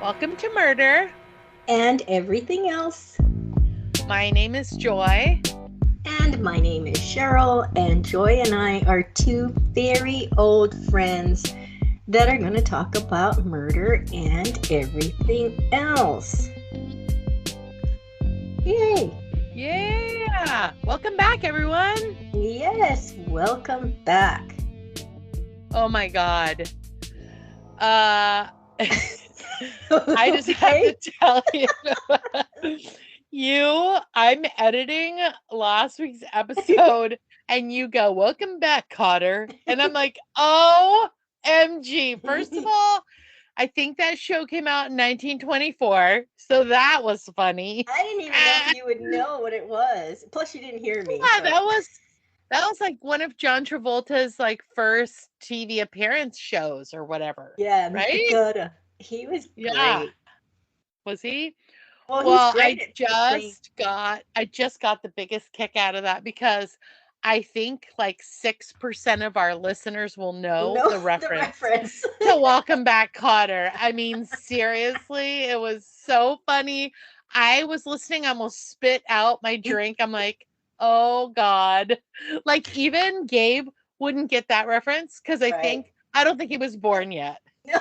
Welcome to Murder. And everything else. My name is Joy. And my name is Cheryl, and Joy and I are two very old friends that are going to talk about murder and everything else. Yay! Yeah! Welcome back, everyone. Yes, welcome back. Oh my God. I just have to tell you, I'm editing last week's episode and you go, welcome back, Cotter. And I'm like, OMG. First of all, I think that show came out in 1924. So that was funny. I didn't even know if you would know what it was. Plus, you didn't hear me. Yeah, that was like one of John Travolta's like first TV appearance shows or whatever. Yeah, right? Mr. Gutter. He was great. Was he? Well, he's great I just got the biggest kick out of that because I think like 6% of our listeners will know the reference to Welcome Back, Cotter. I mean, seriously, it was so funny. I was listening, I almost spit out my drink. I'm like, oh God. Like even Gabe wouldn't get that reference because I don't think he was born yet. No.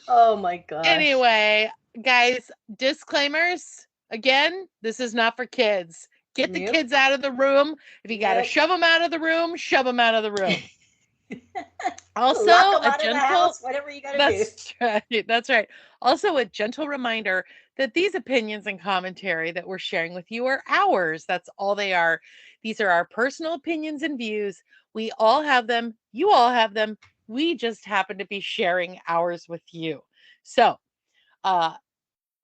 Oh my gosh. Anyway, guys, disclaimers. Again, this is not for kids. Get the kids out of the room. If you got to shove them out of the room, shove them out of the room. Also, a gentle, whatever you got to do. That's right. Also, a gentle reminder that these opinions and commentary that we're sharing with you are ours. That's all they are. These are our personal opinions and views. We all have them. You all have them. We just happen to be sharing ours with you. So,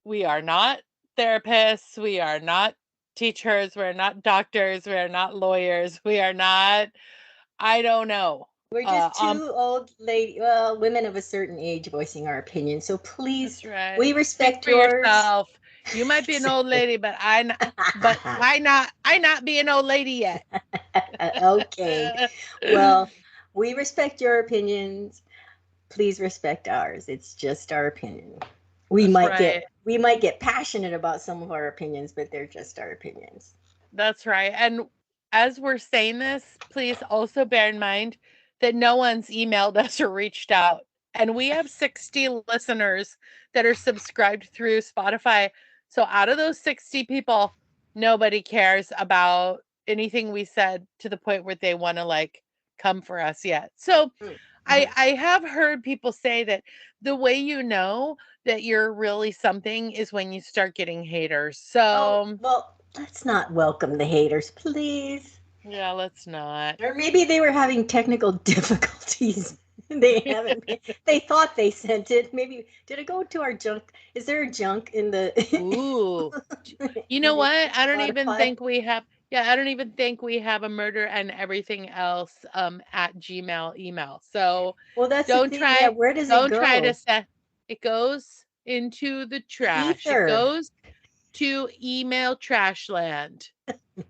we are not therapists. We are not teachers. We're not doctors. We are not lawyers. We are not, I don't know. We're just two old women of a certain age voicing our opinion. So please, we respect yourself. You might be an old lady, but I not be an old lady yet. Okay. Well, we respect your opinions. Please respect ours. It's just our opinion. We might get passionate about some of our opinions, but they're just our opinions. That's right. And as we're saying this, please also bear in mind that no one's emailed us or reached out. And we have 60 listeners that are subscribed through Spotify. So out of those 60 people, nobody cares about anything we said to the point where they want to like come for us yet. So I have heard people say that the way you know that you're really something is when you start getting haters. So well, let's not welcome the haters, please. Yeah, let's not. Or maybe they were having technical difficulties. They thought they sent it. Maybe did it go to our junk? Is there a junk in the Ooh. You know what? I don't even think we have a murder and everything else at Gmail email. So well, that's don't the thing. Try. Yeah, where does it go? Don't try to set. It goes into the trash. Ether. It goes to email trash land.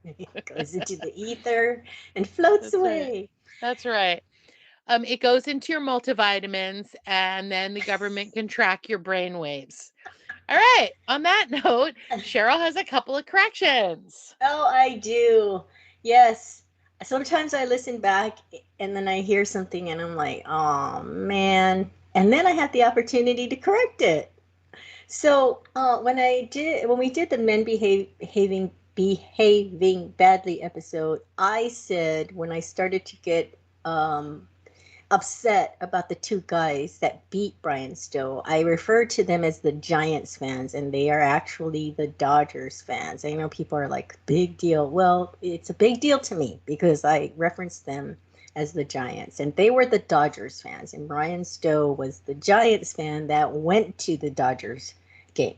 It goes into the ether and floats away. Right. That's right. It goes into your multivitamins, and then the government can track your brain waves. All right. On that note, Cheryl has a couple of corrections. Oh, I do. Yes. Sometimes I listen back and then I hear something and I'm like, oh man. And then I have the opportunity to correct it. So when we did the men behaving badly episode, I said when I started to get upset about the two guys that beat Brian Stowe, I referred to them as the Giants fans, and they are actually the Dodgers fans. I know people are like, big deal. Well, it's a big deal to me because I referenced them as the Giants, and they were the Dodgers fans, and Brian Stowe was the Giants fan that went to the Dodgers game.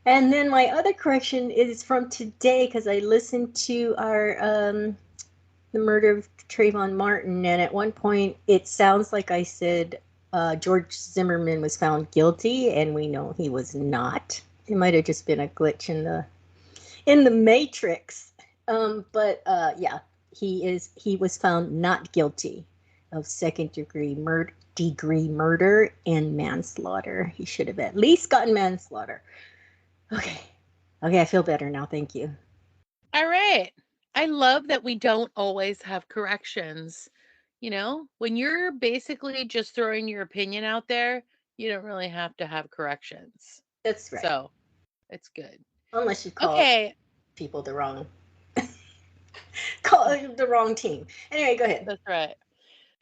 And then my other correction is from today because I listened to our the murder of Trayvon Martin, and at one point it sounds like I said George Zimmerman was found guilty, and we know he was not. It might have just been a glitch in the matrix. But yeah, he was found not guilty. of degree murder and manslaughter. He should have at least gotten manslaughter. Okay. Okay, I feel better now. Thank you. All right. I love that we don't always have corrections. When you're basically just throwing your opinion out there, you don't really have to have corrections. That's right. So it's good. Unless you call Okay. people the wrong call the wrong team. Anyway, go ahead. That's right.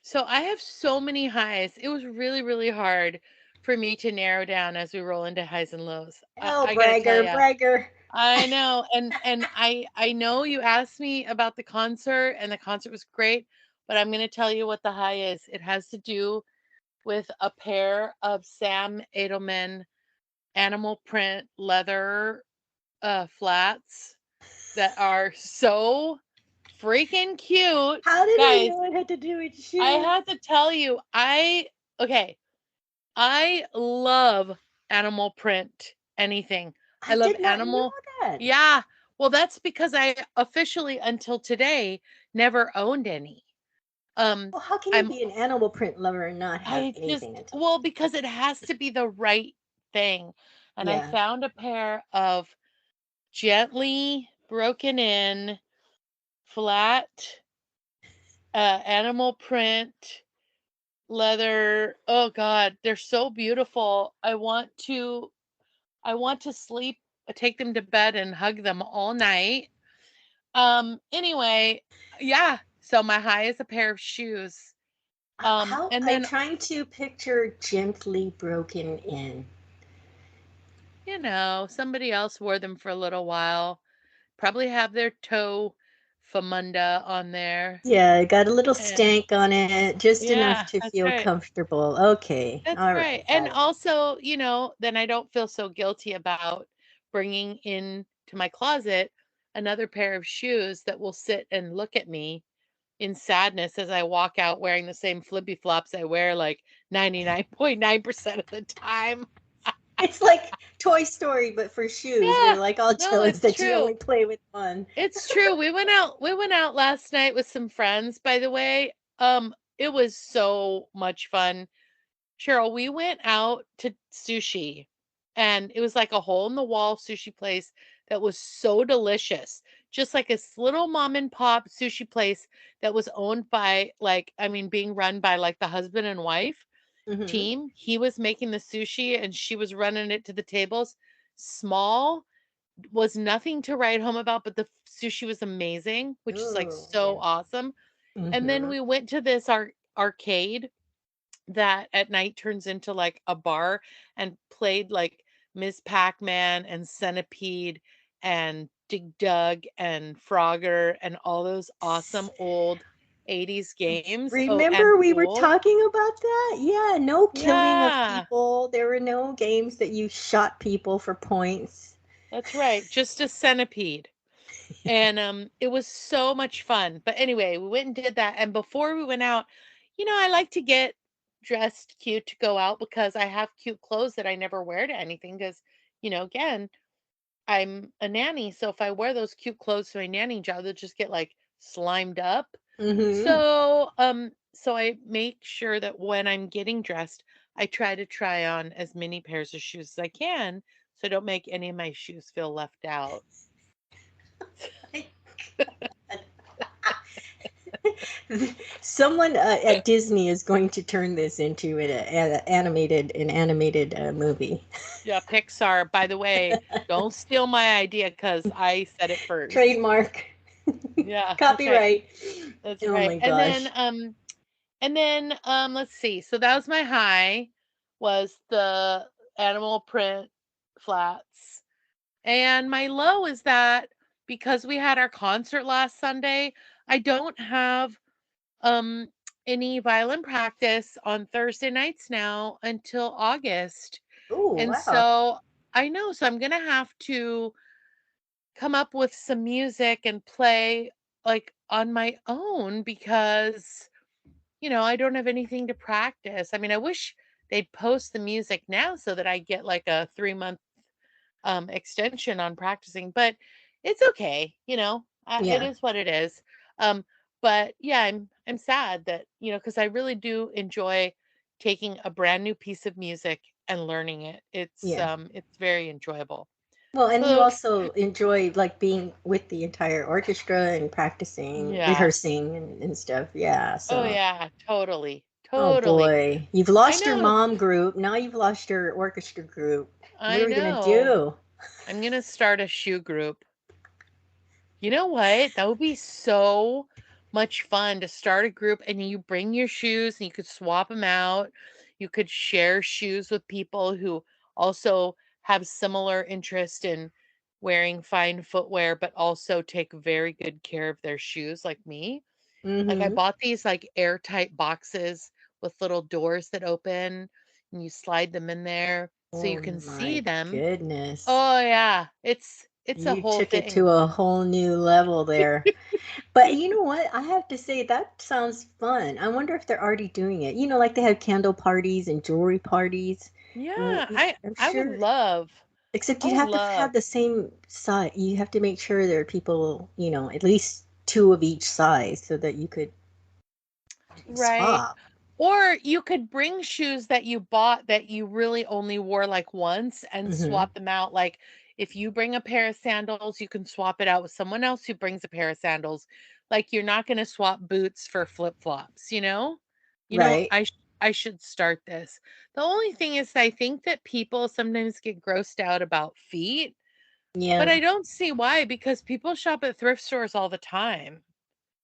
So I have so many highs. It was really, really hard for me to narrow down as we roll into highs and lows. Oh, I got to tell bragger, you, bragger. I know, and I know you asked me about the concert, and the concert was great, but I'm going to tell you what the high is. It has to do with a pair of Sam Edelman animal print leather flats that are so freaking cute, How did I guys. know it had to do with I shoes? had to tell you, okay, I love animal print anything. I I love did not know animal. that. Yeah. Well, that's because I officially until today never owned any. Um Well, how can you I'm be an animal print lover and not have I just anything until well, today? because it has to be the right thing. And I Yeah. found a pair of gently broken in flat animal print leather. Oh god, they're so beautiful. I want to sleep, take them to bed and hug them all night. Anyway, yeah, so my high is a pair of shoes. How And I'm then, trying to picture gently broken in. somebody else wore them for a little while. Probably have their toe famunda on there. Yeah, it got a little And stank on it, just enough yeah, to that's feel right. comfortable. Okay. That's All right. right. And Got it. also, then I don't feel so guilty about bringing in to my closet another pair of shoes that will sit and look at me in sadness as I walk out wearing the same flippy flops I wear like 99.9% of the time. It's like Toy Story, but for shoes, where Yeah. you're like all No, jealous it's that you true. only play with one. It's true. We went out last night with some friends, by the way. It was so much fun. Cheryl, we went out to sushi, and it was like a hole in the wall sushi place that was so delicious. Just like a little mom and pop sushi place that was owned by, like, I mean, being run by like the husband and wife Mm-hmm. team. He was making the sushi and she was running it to the tables. Small, was nothing to write home about, but the sushi was amazing, which is like Oh, so yeah. awesome. And then Mm-hmm. we went to this arcade that at night turns into like a bar and played like Miss Pac-Man and Centipede and Dig Dug and Frogger and all those awesome old 80s games. Oh, and Remember we were pool. talking about that? Yeah, no killing of Yeah, people. There were no games that you shot people for points. that's right. Just a centipede. And it was so much fun. But anyway, we went and did that. And before we went out, I like to get dressed cute to go out because I have cute clothes that I never wear to anything because, again, I'm a nanny. So if I wear those cute clothes to my nanny job, they'll just get like slimed up. Mm-hmm. So I make sure that when I'm getting dressed, I try to try on as many pairs of shoes as I can so I don't make any of my shoes feel left out. Someone at Disney is going to turn this into an animated movie. Yeah, Pixar, by the way, don't steal my idea because I said it first. Trademark. Yeah, that's right. Copyright. That's Oh right. my And then gosh. let's see. So that was my high, was the animal print flats. And my low is that because we had our concert last Sunday, I don't have um any violin practice on Thursday nights now until August. Oh, And wow. so I know, so I'm gonna have to come up with some music and play like on my own because I don't have anything to practice. I mean, I wish they'd post the music now so that I get like a 3-month extension on practicing, but it's okay. It Yeah. is what it is. Um, But yeah, I'm sad that, because I really do enjoy taking a brand new piece of music and learning it. Yeah. It's very enjoyable. Well, and you So also enjoy like being with the entire orchestra and practicing, yeah. rehearsing and stuff. Yeah. Oh So, yeah, totally. oh Totally. boy, you've I lost your know. mom group. Now you've lost your orchestra group. What I are we gonna know. do? I'm going to start a shoe group. You know what? That would be so much fun to start a group and you bring your shoes and you could swap them out. You could share shoes with people who also have similar interest in wearing fine footwear, but also take very good care of their shoes, like me. Like I Mm-hmm. bought these like airtight boxes with little doors that open and you slide them in there so you Oh can see my them. goodness. Oh yeah, it's a You whole took it thing. to a whole new level there. But you know what? I have to say that sounds fun. I wonder if they're already doing it. You know, like they have candle parties and jewelry parties. Yeah, I'm I would sure, love except I you'd would have to love have the same size. You have to make sure there are people, at least two of each size so that you could right. swap. Or you could bring shoes that you bought that you really only wore like once and Hmm. swap them out. Like if you bring a pair of sandals, you can swap it out with someone else who brings a pair of sandals. Like you're not going to swap boots for flip-flops, you know? Right. I should start this. The only thing is I think that people sometimes get grossed out about feet, but Yeah, I don't see why because people shop at thrift stores all the time.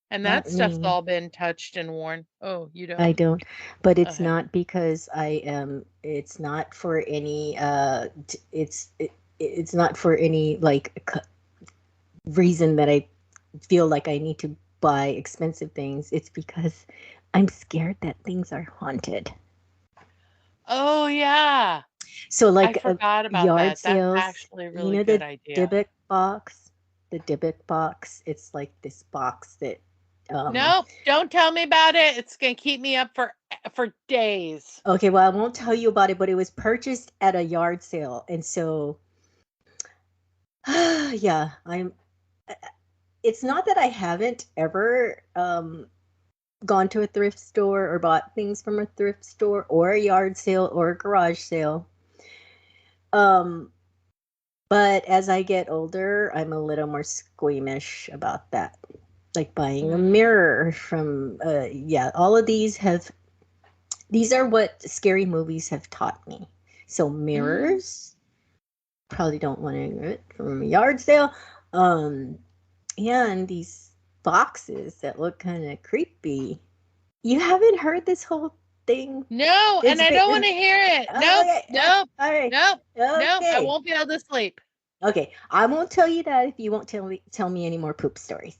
And that not stuff's me. all been touched and worn. Oh, you I don't? don't, but it's Okay. not because I am. It's not for any. It's not for any like reason that I feel like I need to buy expensive things. It's because I'm scared that things are haunted. Oh, yeah. So I like forgot about yard that. That's sales, actually a you really know good the idea. Dybbuk box, the Dybbuk box. It's like this box that um Nope, don't tell me about it. It's gonna keep me up for days. okay, well, I won't tell you about it, but it was purchased at a yard sale. And so yeah, it's not that I haven't ever gone to a thrift store or bought things from a thrift store or a yard sale or a garage sale. Um, but as I get older, I'm a little more squeamish about that. Like buying a Mm, mirror from, yeah, all of these are what scary movies have taught me. So mm. mirrors, probably don't want to get it from a yard sale. Um, yeah, and these boxes that look kind of creepy. You haven't heard this whole thing? No, and It's I been don't want to hear it. Nope, okay. nope, All right. nope, nope. I Okay. won't be able to sleep. Okay. I won't tell you that if you won't tell me any more poop stories.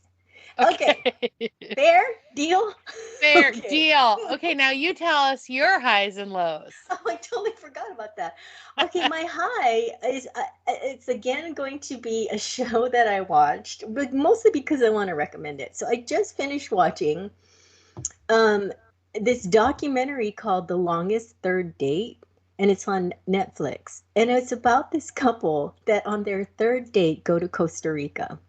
Okay. Okay. Fair deal. Fair Okay. deal. Okay, now you tell us your highs and lows. Oh, I totally forgot about that. Okay, my high is it's again going to be a show that I watched, but mostly because I want to recommend it. So I just finished watching um this documentary called The Longest Third Date, and it's on Netflix. And it's about this couple that on their third date go to Costa Rica.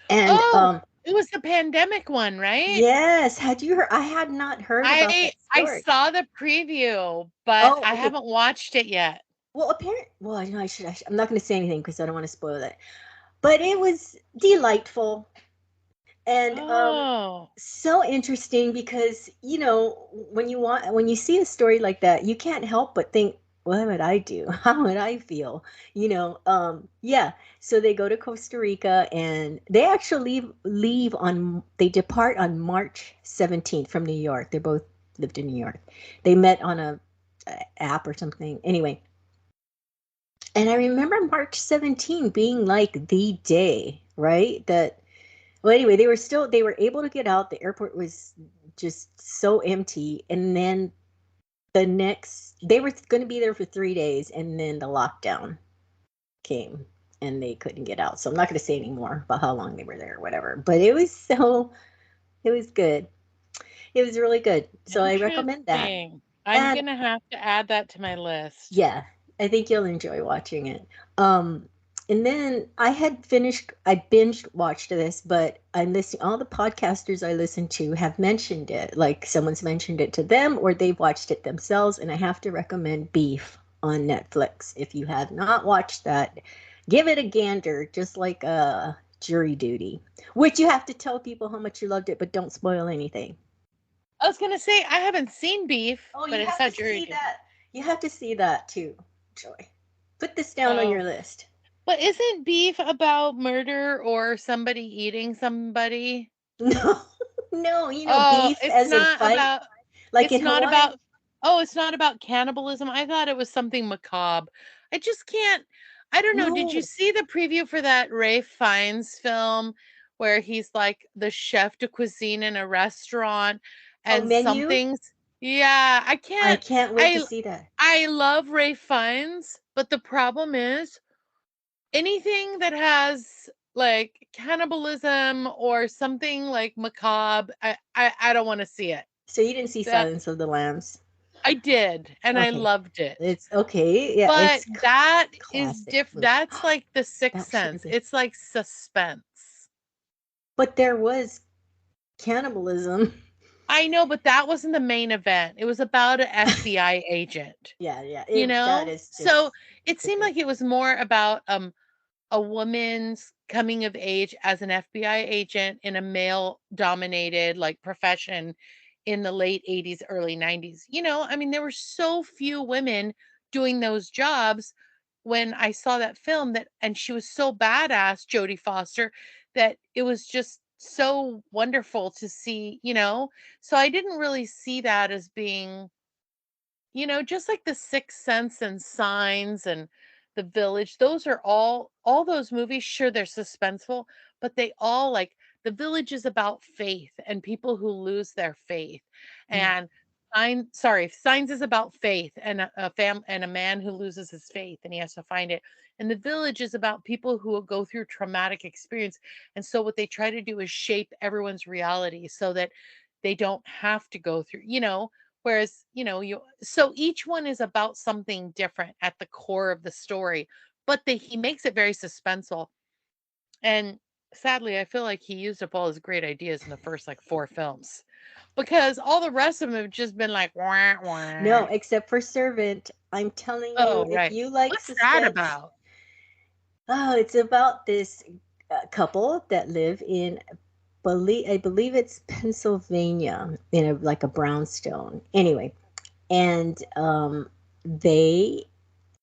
And Oh, it was the pandemic one, right? yes, had you heard? I had not heard about that I story. saw the preview, but Oh, I okay. haven't watched it yet. Well, apparently, well, I'm not going to say anything because I don't want to spoil that. But it was delightful and Oh. so interesting because when you see a story like that, you can't help but think, what would I do? How would I feel? Yeah. So they go to Costa Rica and they actually they depart on March 17th from New York. They both lived in New York. They met on a app or something. Anyway, and I remember March 17 being like the day, right? Well, anyway, they were able to get out. The airport was just so empty. And then they were going to be there for 3 days, and then the lockdown came and they couldn't get out. So I'm not going to say any more about how long they were there or whatever. But it was good. It was really good. So I recommend that. Interesting. I'm And gonna have to add that to my list. yeah, I think you'll enjoy watching it. Um, And then I binge watched this, but I'm listening, all the podcasters I listen to have mentioned it. Like someone's mentioned it to them or they've watched it themselves. And I have to recommend Beef on Netflix. If you have not watched that, give it a gander, just like Jury Duty, which you have to tell people how much you loved it, but don't spoil anything. I was gonna say I haven't seen Beef, Oh, but you it's have to not jury see duty. that. You have to see that too, Joy. Put this down on Oh, your list. but isn't Beef about murder or somebody eating somebody? No, no, Oh, beef as in fight, like in it's not Hawaii. about, oh, it's not about cannibalism. I thought it was something macabre. I just can't, I don't know. Did you No. see the preview for that Ray Fiennes film where he's like the chef de cuisine in a restaurant Oh, and menu? something's, yeah, I can't wait to I see that. I love Ray Fiennes, but the problem is anything that has like cannibalism or something like macabre, I don't want to see it. So you didn't see That Silence of the Lambs? I did, and I Okay. loved it. It's okay. Yeah, But it's that is classic movie. that's like the Sixth That should have Sense. been. It's like suspense. But there was cannibalism. I know, but that wasn't the main event. It was about an FBI agent, Yeah, yeah. you That know? is So just it seemed different. like it was more about a woman's coming of age as an FBI agent in a male dominated like profession in the late 80s, early 90s. I mean, there were so few women doing those jobs when I saw that film that and she was so badass, Jodie Foster, that it was just so wonderful to see. So I didn't really see that as being just like The Sixth Sense and Signs and The Village, those are all those movies, sure, they're suspenseful, but they all like The Village is about faith and people who lose their faith. Mm. And Signs is about faith and a man who loses his faith and he has to find it. And The Village is about people who will go through traumatic experience. And so what they try to do is shape everyone's reality so that they don't have to go through. Whereas, so each one is about something different at the core of the story, but he makes it very suspenseful. And sadly, I feel like he used up all his great ideas in the first like four films because all the rest of them have just been like, wah, No, wah. except for Servant. I'm telling you, Oh, if right. you like What's that suspense, about? oh, it's about this couple that live in I believe it's Pennsylvania in like a brownstone. Anyway, and they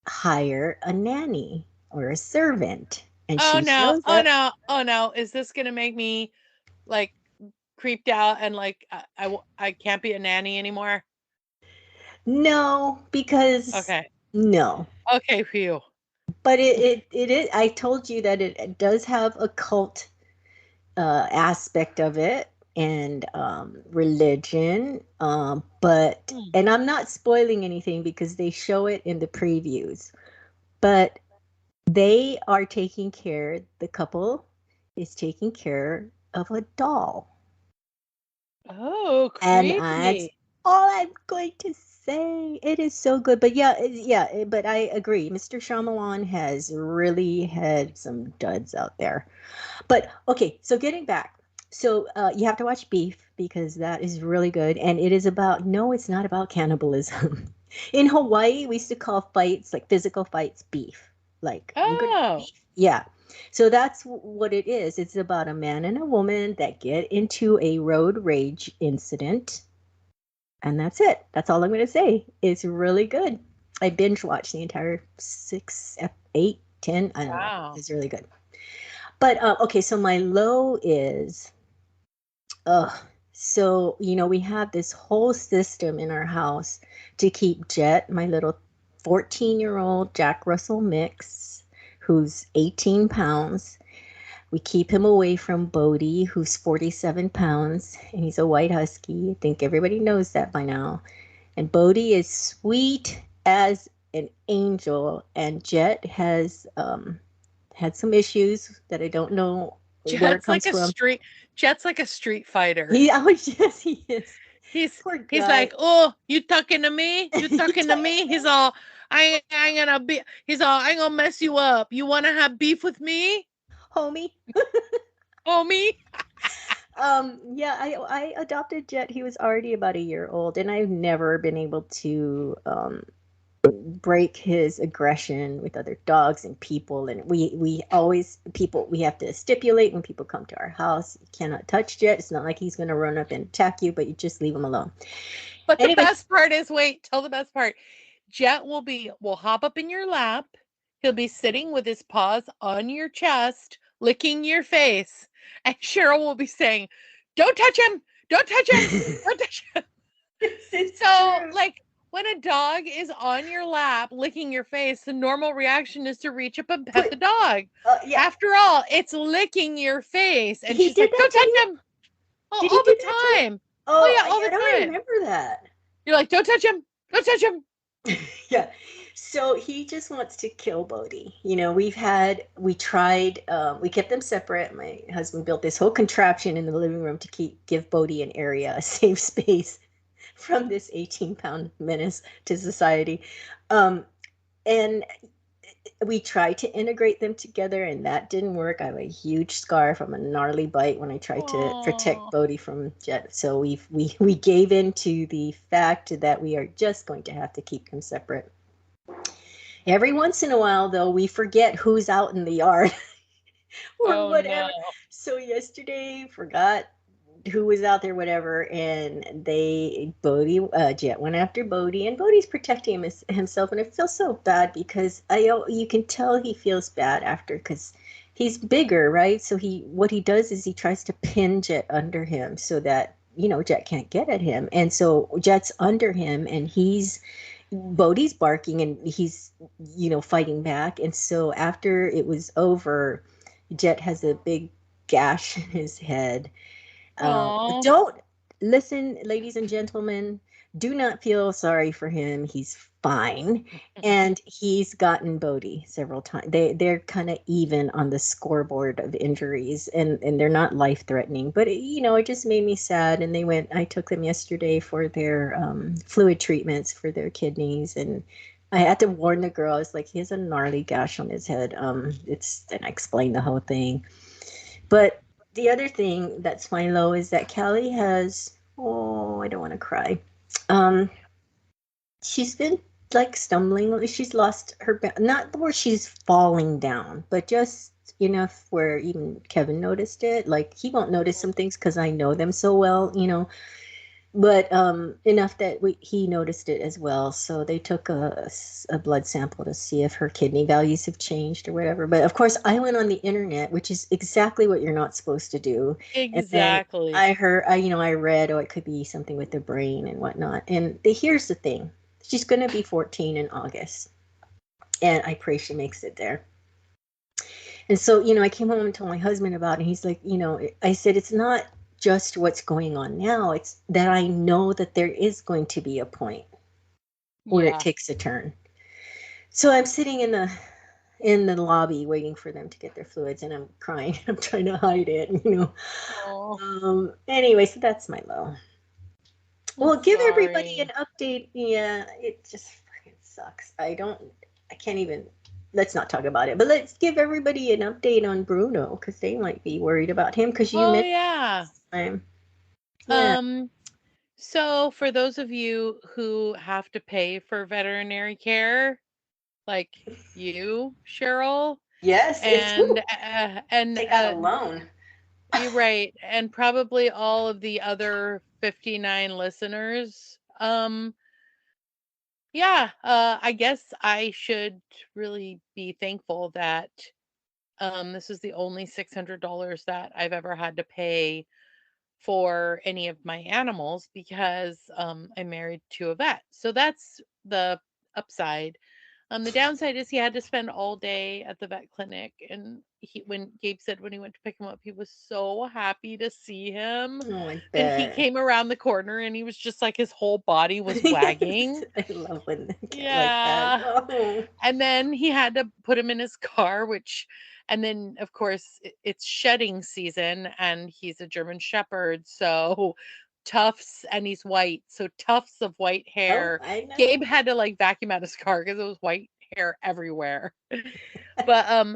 hire a nanny or a servant, and Oh, she no. shows Oh, up. no. Oh, no. Is this going to make me like creeped out and like I can't be a nanny anymore? No, because Okay. no. Okay, phew. But it is. I told you that it does have a cult aspect of it and religion. But Hmm. and I'm not spoiling anything because they show it in the previews. But they are taking care. The couple is taking care of a doll, Oh, and that's creepy. all I'm going to say. It is so good. But yeah, but I agree. Mr. Shyamalan has really had some duds out there. But okay, so getting back. So you have to watch Beef because that is really good. And it is about, no, it's not about cannibalism. In Hawaii, we used to call fights, like physical fights, beef. Like, we're going to Oh, beef. Yeah. So that's what it is. It's about a man and a woman that get into a road rage incident. And that's it. That's all I'm going to say. It's really good. I binge watched the entire six, eight, 10. I don't know. wow. It's really good. But okay, so my low is, so we have this whole system in our house to keep Jet, my little 14-year-old Jack Russell mix, who's 18 pounds. We keep him away from Bodie, who's 47 pounds, and he's a white husky. I think everybody knows that by now. And Bodie is sweet as an angel, and Jet has had some issues that I don't know where it Jet's like comes a from. street Jet's like a street fighter. Oh yes, he is. He's Poor he's like, guy. "Oh, you talking to me? You You talking to talking me?" to He's me? all, I gonna be. He's all, I ain't gonna mess you up. You want to have beef with me, Homie. homie? Yeah, I adopted Jet. He was already about a year old, and I've never been able to break his aggression with other dogs and people. And we always people we have to stipulate when people come to our house, you cannot touch Jet. It's not like he's going to run up and attack you, but you just leave him alone. But the Anyway, best part is, wait, tell the best part. Jet will hop up in your lap. He'll be sitting with his paws on your chest, licking your face, and Cheryl will be saying, "Don't touch him! Don't touch him! Don't touch him!" it's So, true. like, when a dog is on your lap licking your face, the normal reaction is to reach up and pet Put the dog. yeah, After all, it's licking your face. And he she's did like, that "Don't to you? touch him." Oh, Did he all do the that to you? time. Oh, Oh, yeah, all yeah, I the don't time. remember that. You're like, "Don't touch him. Don't touch him." Yeah. So he just wants to kill Bodhi. We tried, we kept them separate. My husband built this whole contraption in the living room to give Bodhi an area, a safe space from this 18-pound menace to society. Um, and we tried to integrate them together, and that didn't work. I have a huge scar from a gnarly bite when I tried to protect Oh, Bodhi from Jet. So we gave in to the fact that we are just going to have to keep them separate. Every once in a while, though, we forget who's out in the yard or oh no. whatever. So yesterday, forgot who was out there, whatever, and Bodhi, Jet went after Bodhi, and Bodhi's protecting himself, and it feels so bad because you can tell he feels bad after because he's bigger, right? So what he does is he tries to pin Jet under him so that Jet can't get at him, and so Jet's under him, and Bodhi's barking and he's fighting back, and so after it was over, Jet has a big gash in his head. Oh, Don't listen, ladies and gentlemen. Do not feel sorry for him. He's fine, and he's gotten Bodhi several times. They're kind of even on the scoreboard of injuries, and they're not life threatening. But it just made me sad. And I took them yesterday for their fluid treatments for their kidneys, and I had to warn the girl. It's like he has a gnarly gash on his head. And I explained the whole thing, but the other thing that's my low is that Callie has, oh, I don't want to cry. Um, she's been like stumbling. She's lost her, not where she's falling down, but just enough where even Kevin noticed it. Like he won't notice some things because I know them so well. But enough that he noticed it as well. So they took a blood sample to see if her kidney values have changed or whatever. But of course, I went on the internet, which is exactly what you're not supposed to do. And then exactly. I heard, I read, oh, it could be something with the brain and whatnot. And here's the thing: she's going to be 14 in August, and I pray she makes it there. And so, I came home and told my husband about it. He's like, I said, it's not just what's going on now. It's that I know that there is going to be a point where it Yeah. takes a turn. So I'm sitting in the lobby waiting for them to get their fluids, and I'm crying. I'm trying to hide it. Oh, Anyway, so that's my low. I'm Well, give everybody an sorry. update. Yeah, it just fucking sucks. I can't even, let's not talk about it, but let's give everybody an update on Bruno because they might be worried about him because you Oh mentioned yeah. him. Yeah. Um, so for those of you who have to pay for veterinary care, like you, Cheryl, Yes, it's and woo, take out a loan. you're right, and probably all of the other 59 listeners, yeah, I guess I should really be thankful that this is the only $600 that I've ever had to pay for any of my animals because I'm married to a vet. So that's the upside. The downside is he had to spend all day at the vet clinic, and when Gabe said when he went to pick him up, he was so happy to see him. Oh, I And he bet. came around the corner, and he was just like his whole body was Yes, wagging. I love when they get like that. Yeah. Oh, And then he had to put him in his car, and then of course it's shedding season, and he's a German Shepherd, so tufts, and he's white. So tufts of white Oh, hair. I know. Gabe had to like vacuum out his car because it was white hair everywhere. But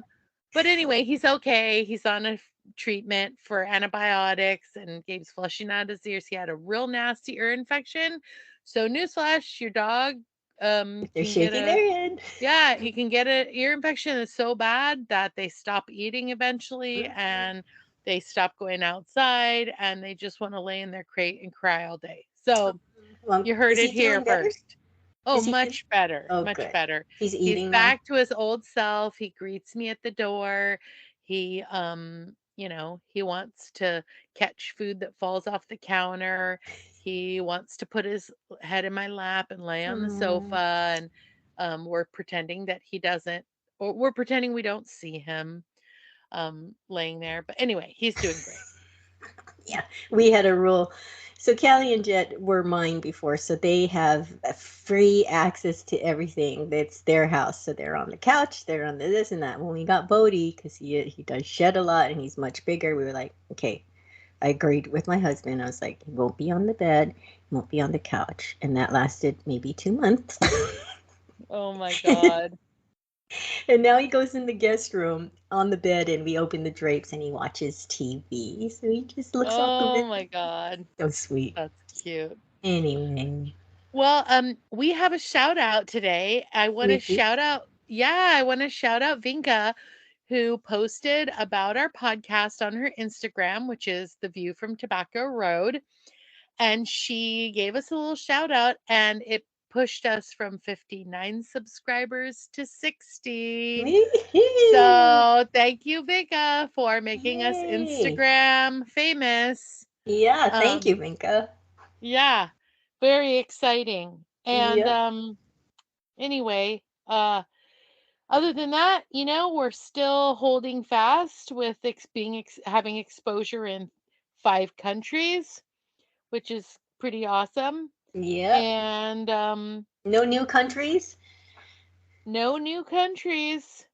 but anyway, he's okay. He's on a treatment for antibiotics, and Gabe's flushing out his ears. He had a real nasty ear infection. So newsflash, your dog They're can get shaking their a head. yeah, you can get an ear infection that's so bad that they stop eating eventually, Mhm. and they stop going outside, and they just want to lay in their crate and cry all day. So Well, you heard is it he here doing better? first. Oh, Is he doing? much better, Oh, much good. better. He's He's eating now. back to his old self. He greets me at the door. He he wants to catch food that falls off the counter. He wants to put his head in my lap and lay on the Mm. sofa, and we're pretending that he doesn't, or we're pretending we don't see him laying there. But anyway, he's doing great. Yeah, we had a rule. So Callie and Jet were mine before, so they have free access to everything. It's their house, so they're on the couch, they're on the this and that. When we got Bodie, because he does shed a lot and he's much bigger, we were like, okay. I agreed with my husband. I was like, he won't be on the bed, he won't be on the couch, and that lasted maybe 2 months. Oh my God. And now he goes in the guest room on the bed, and we open the drapes, and he watches TV. So he just looks out the Oh window. my God. So sweet. That's cute. Anyway, Well, we have a shout out today. we do. I want to shout out Vinka, who posted about our podcast on her Instagram, which is The View from Tobacco Road. And she gave us a little shout out, and it pushed us from 59 subscribers to 60. Wee-hoo. So thank you, Vinka, for making us Yay. Instagram famous. Yeah, thank you, Um, Minka. yeah, very exciting. And Yep. anyway, other than that, we're still holding fast with having exposure in 5 countries, which is pretty awesome. Yep. And No new countries? no new countries.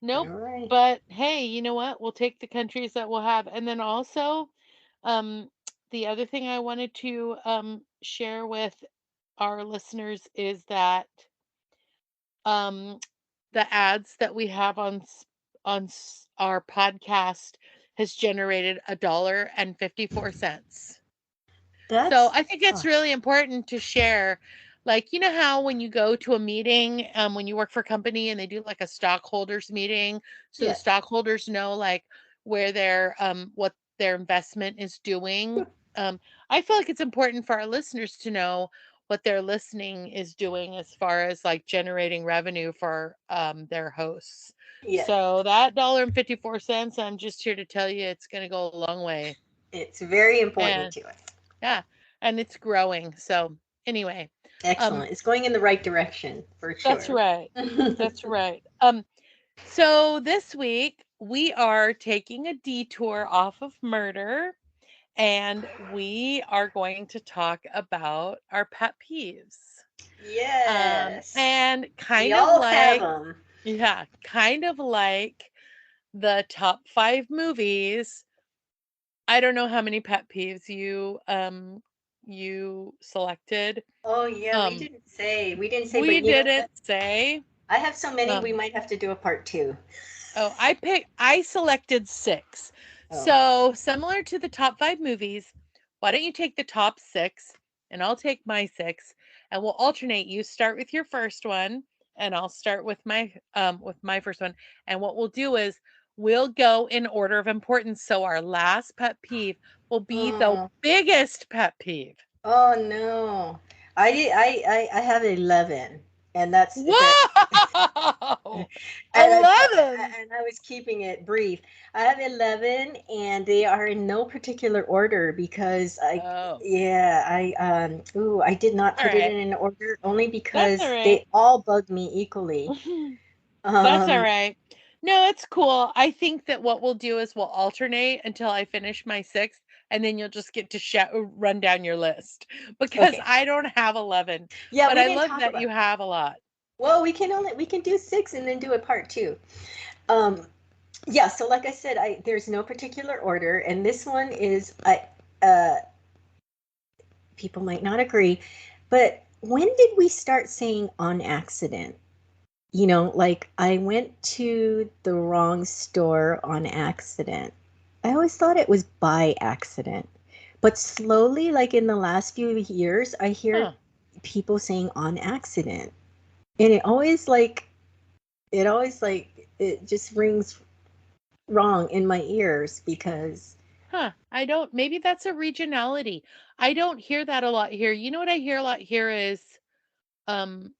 All Nope. right. But hey, you know what? We'll take the countries that we'll have. And then also, um, the other thing I wanted to share with our listeners is that um, the ads that we have our podcast has generated $1.54. So That's I think it's really important to share. Like, you know how when you go to a meeting, when you work for a company and they do like a stockholders meeting, so the yes. stockholders know like where what their investment is doing. Um, I feel like it's important for our listeners to know what their listening is doing as far as like generating revenue for their hosts. Yes. So that $1.54, I'm just here to tell you it's going to go a long way. It's very important And to us. yeah, and it's growing. So anyway, um, Excellent. It's going in the right direction for that's sure. right. That's right. So this week we are taking a detour off of murder, and we are going to talk about our pet peeves. Yes. And We kind of all have like, them. yeah, kind of like the top 5 movies. I don't know how many pet peeves you selected. Oh yeah, we Um, didn't say. We didn't say, we but you know what? didn't say. I have so many we Um, might have to do a part two. oh, I selected 6. Oh. So similar to the top 5 movies, why don't you take the top 6 and I'll take my 6, and we'll alternate. You start with your first one and I'll start with my first one. And what we'll do is we'll go in order of importance. So our last pet peeve will be the Oh. biggest pet peeve. Oh no. I have 11, and that's that. Whoa! And 11. I was keeping it brief. I have 11, and they are in no particular order because Oh, yeah, I did not all put it in right. an order only That's all because right. they all bug me equally. That's all Um, right. No, it's cool. I think that what we'll do is we'll alternate until I finish my 6th, and then you'll just get to run down your list because okay. I don't have 11, Yeah, but we I didn't love talk that about. you have a lot. Well, we can do 6 and then do a part two. Um, yeah, so like I said, I there's no particular order, and this one is uh people might not agree, but when did we start saying on accident? You know, like I went to the wrong store on accident. I always thought it was by accident. But slowly, like in the last few years, I hear Huh. people saying on accident. And it just rings wrong in my ears because Huh. I don't, maybe that's a regionality. I don't hear that a lot here. You know what I hear a lot here is, um,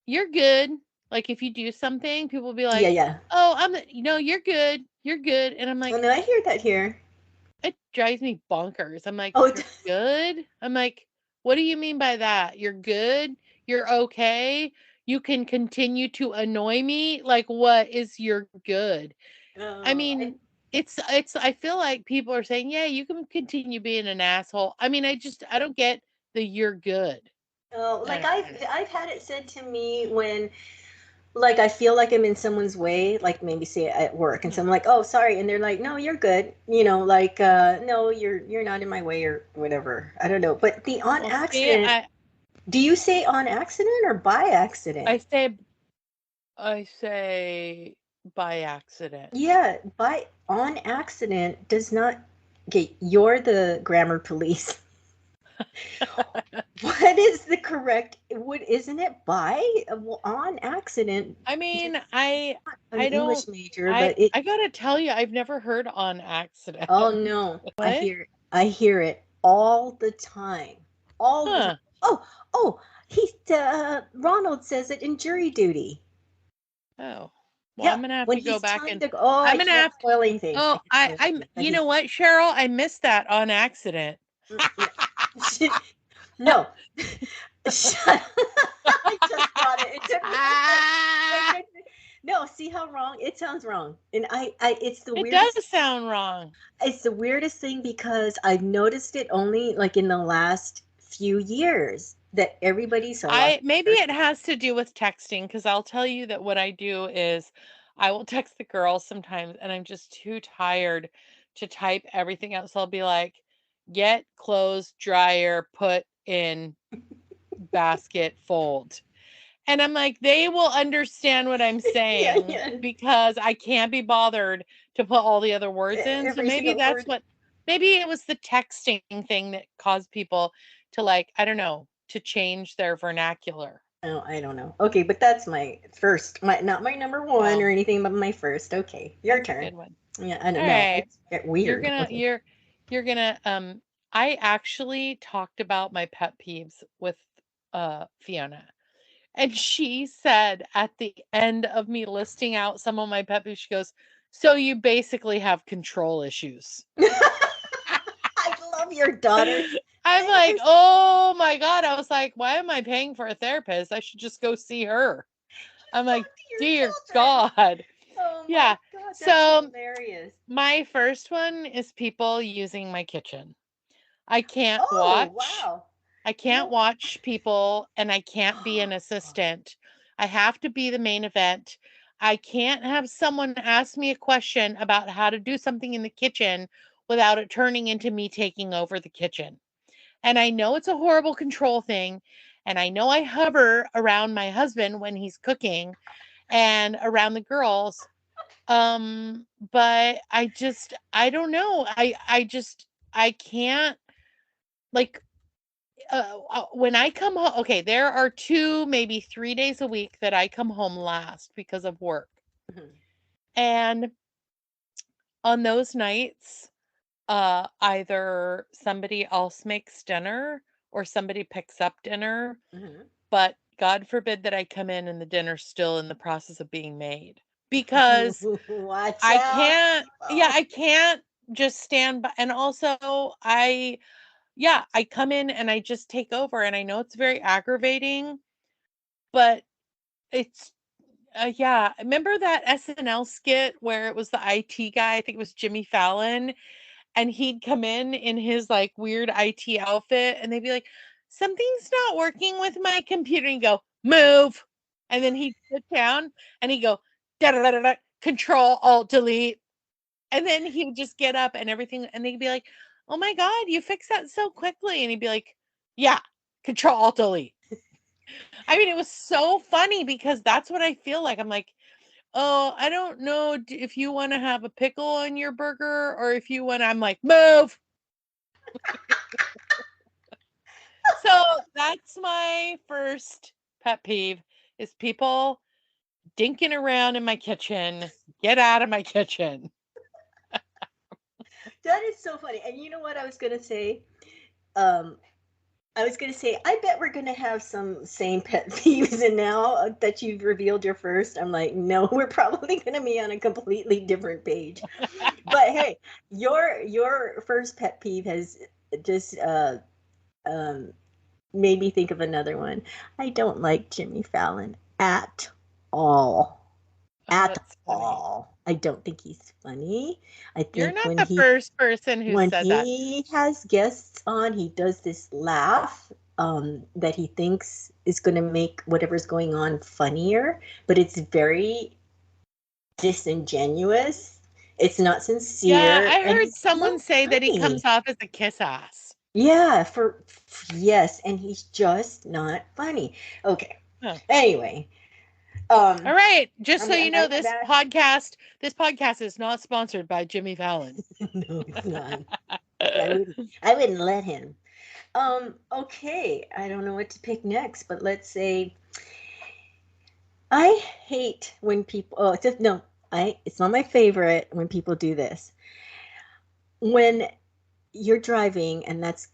you're good. Like if you do something, people will be yeah, like, yeah. oh, you're good. You're good. And I'm Oh like, no, I hear that here. it drives me bonkers. I'm like, Oh, you're good? I'm like, what do you mean by that? You're good? You're okay? You can continue to annoy me? Like, what is your good? I oh, mean, it's I feel like people are saying, "Yeah, you can continue being an asshole." I mean, I don't get the you're good. oh, I like don't I've had it said to me when like I feel like I'm in someone's way, like maybe say at work, and know. so I'm like, "Oh, sorry," and they're like, "No, you're good," you know, like, "No, you're not in my way," or whatever. I don't know, but the on Well, see, accident. Do you say on accident or by I accident? say I say by accident. Yeah, by on accident does not. Okay, you're the grammar police. What is the correct? What isn't it by? Well, on accident. I Just mean, an I English don't major, but it. I gotta tell you, I've never heard on accident. Oh no, What? I hear it all the time, all the time. Huh. Oh, oh, Ronald says it in jury duty. Oh. Well, I'm Yep, gonna have when to go he's back telling and the. Oh, I I'm gonna can't have to, spoil anything. I oh, can't spoil I'm anything, but you know he's. what, Cheryl? I missed that on accident. No, no. Shut up. I just got it. It took me a second. It took me, no, see how wrong? It sounds wrong. And it's the It weirdest does sound wrong. thing because I've noticed it only like in the last few years that everybody, so a lot of I maybe our it has to do with texting because I'll tell you that what I do is I will text the girls sometimes and I'm just too tired to type everything out. So I'll be like, get clothes dryer, put in basket, fold. And I'm like, they will understand what I'm yeah, saying yeah. because I can't be bothered to put all the other words in. So Every maybe single that's word. what, maybe it was the texting thing that caused people to like, I don't know, to change their vernacular. Oh, I don't know. Okay, but that's my first, my not my number one or Well, anything, but my first. Okay, your that's a turn. good one. Yeah, I All don't know. right. It's get You're weird. gonna Okay. you're gonna I actually talked about my pet peeves with Fiona. And she said at the end of me listing out some of my pet peeves, she goes, "So you basically have control issues." I love your daughters. I'm They are like, "Oh my God." I was like, "Why am I paying for a therapist? I should just go see her." I'm like, your "Dear children. God." Oh my Yeah. God, that's So hilarious. my first one is people using my kitchen. I can't Oh, watch. wow. I You can't know, watch people and I can't be an assistant. I have to be the main event. I can't have someone ask me a question about how to do something in the kitchen without it turning into me taking over the kitchen. And I know it's a horrible control thing. And I know I hover around my husband when he's cooking and around the girls. But I don't know. I can't like when I come home, okay, there are 2, maybe 3 days a week that I come home last because of work. mhm, And on those nights, either somebody else makes dinner or somebody picks up dinner, mhm. but God forbid that I come in and the dinner's still in the process of being made because Watch I out. can't, yeah, Oh. I can't just stand by. And also, yeah, I come in and I just take over. And I know it's very aggravating, but it's yeah. Remember that SNL skit where it was the IT guy? I think it was Jimmy Fallon, and he'd come in his like weird IT outfit, and they'd be like, "Something's not working with my computer." And he'd go, "Move," and then he'd sit down and he'd go, "Da da da da da, Control Alt Delete," and then he would just get up and everything, and they'd be like, "Oh my God, you fixed that so quickly," and he'd be like, Yeah. Control Alt Delete. I mean, it was so funny because that's what I feel like. I'm like, oh, I don't know if you want to have a pickle on your burger or if you want. I'm like, move. So that's my first pet peeve is people dinking around in my kitchen. Get out of my kitchen. That is so funny. And you know what I was gonna say? Um, I was gonna say, I bet we're gonna have some same pet peeves, and now that you've revealed your first, I'm like, no, we're probably gonna be on a completely different page. But hey, your first pet peeve has just um made me think of another one. I don't like Jimmy Fallon at all. Oh, At that's funny. all. I don't think he's funny. I You're think not the first person who when said that. he has guests on, he does this laugh that he thinks is going to make whatever's going on funnier, but it's very disingenuous. It's not Yeah, sincere, I and heard he's someone not say that he comes funny. off as a kiss ass. Yeah, yes, and he's just not funny. Okay. Huh. Anyway, All right, just so you am know, I back? this podcast is not sponsored by Jimmy Fallon. No, it's not. I wouldn't let him. Okay, I don't know what to pick next, but let's say I hate when people just no, it's not my favorite when people do this. When you're driving, and that's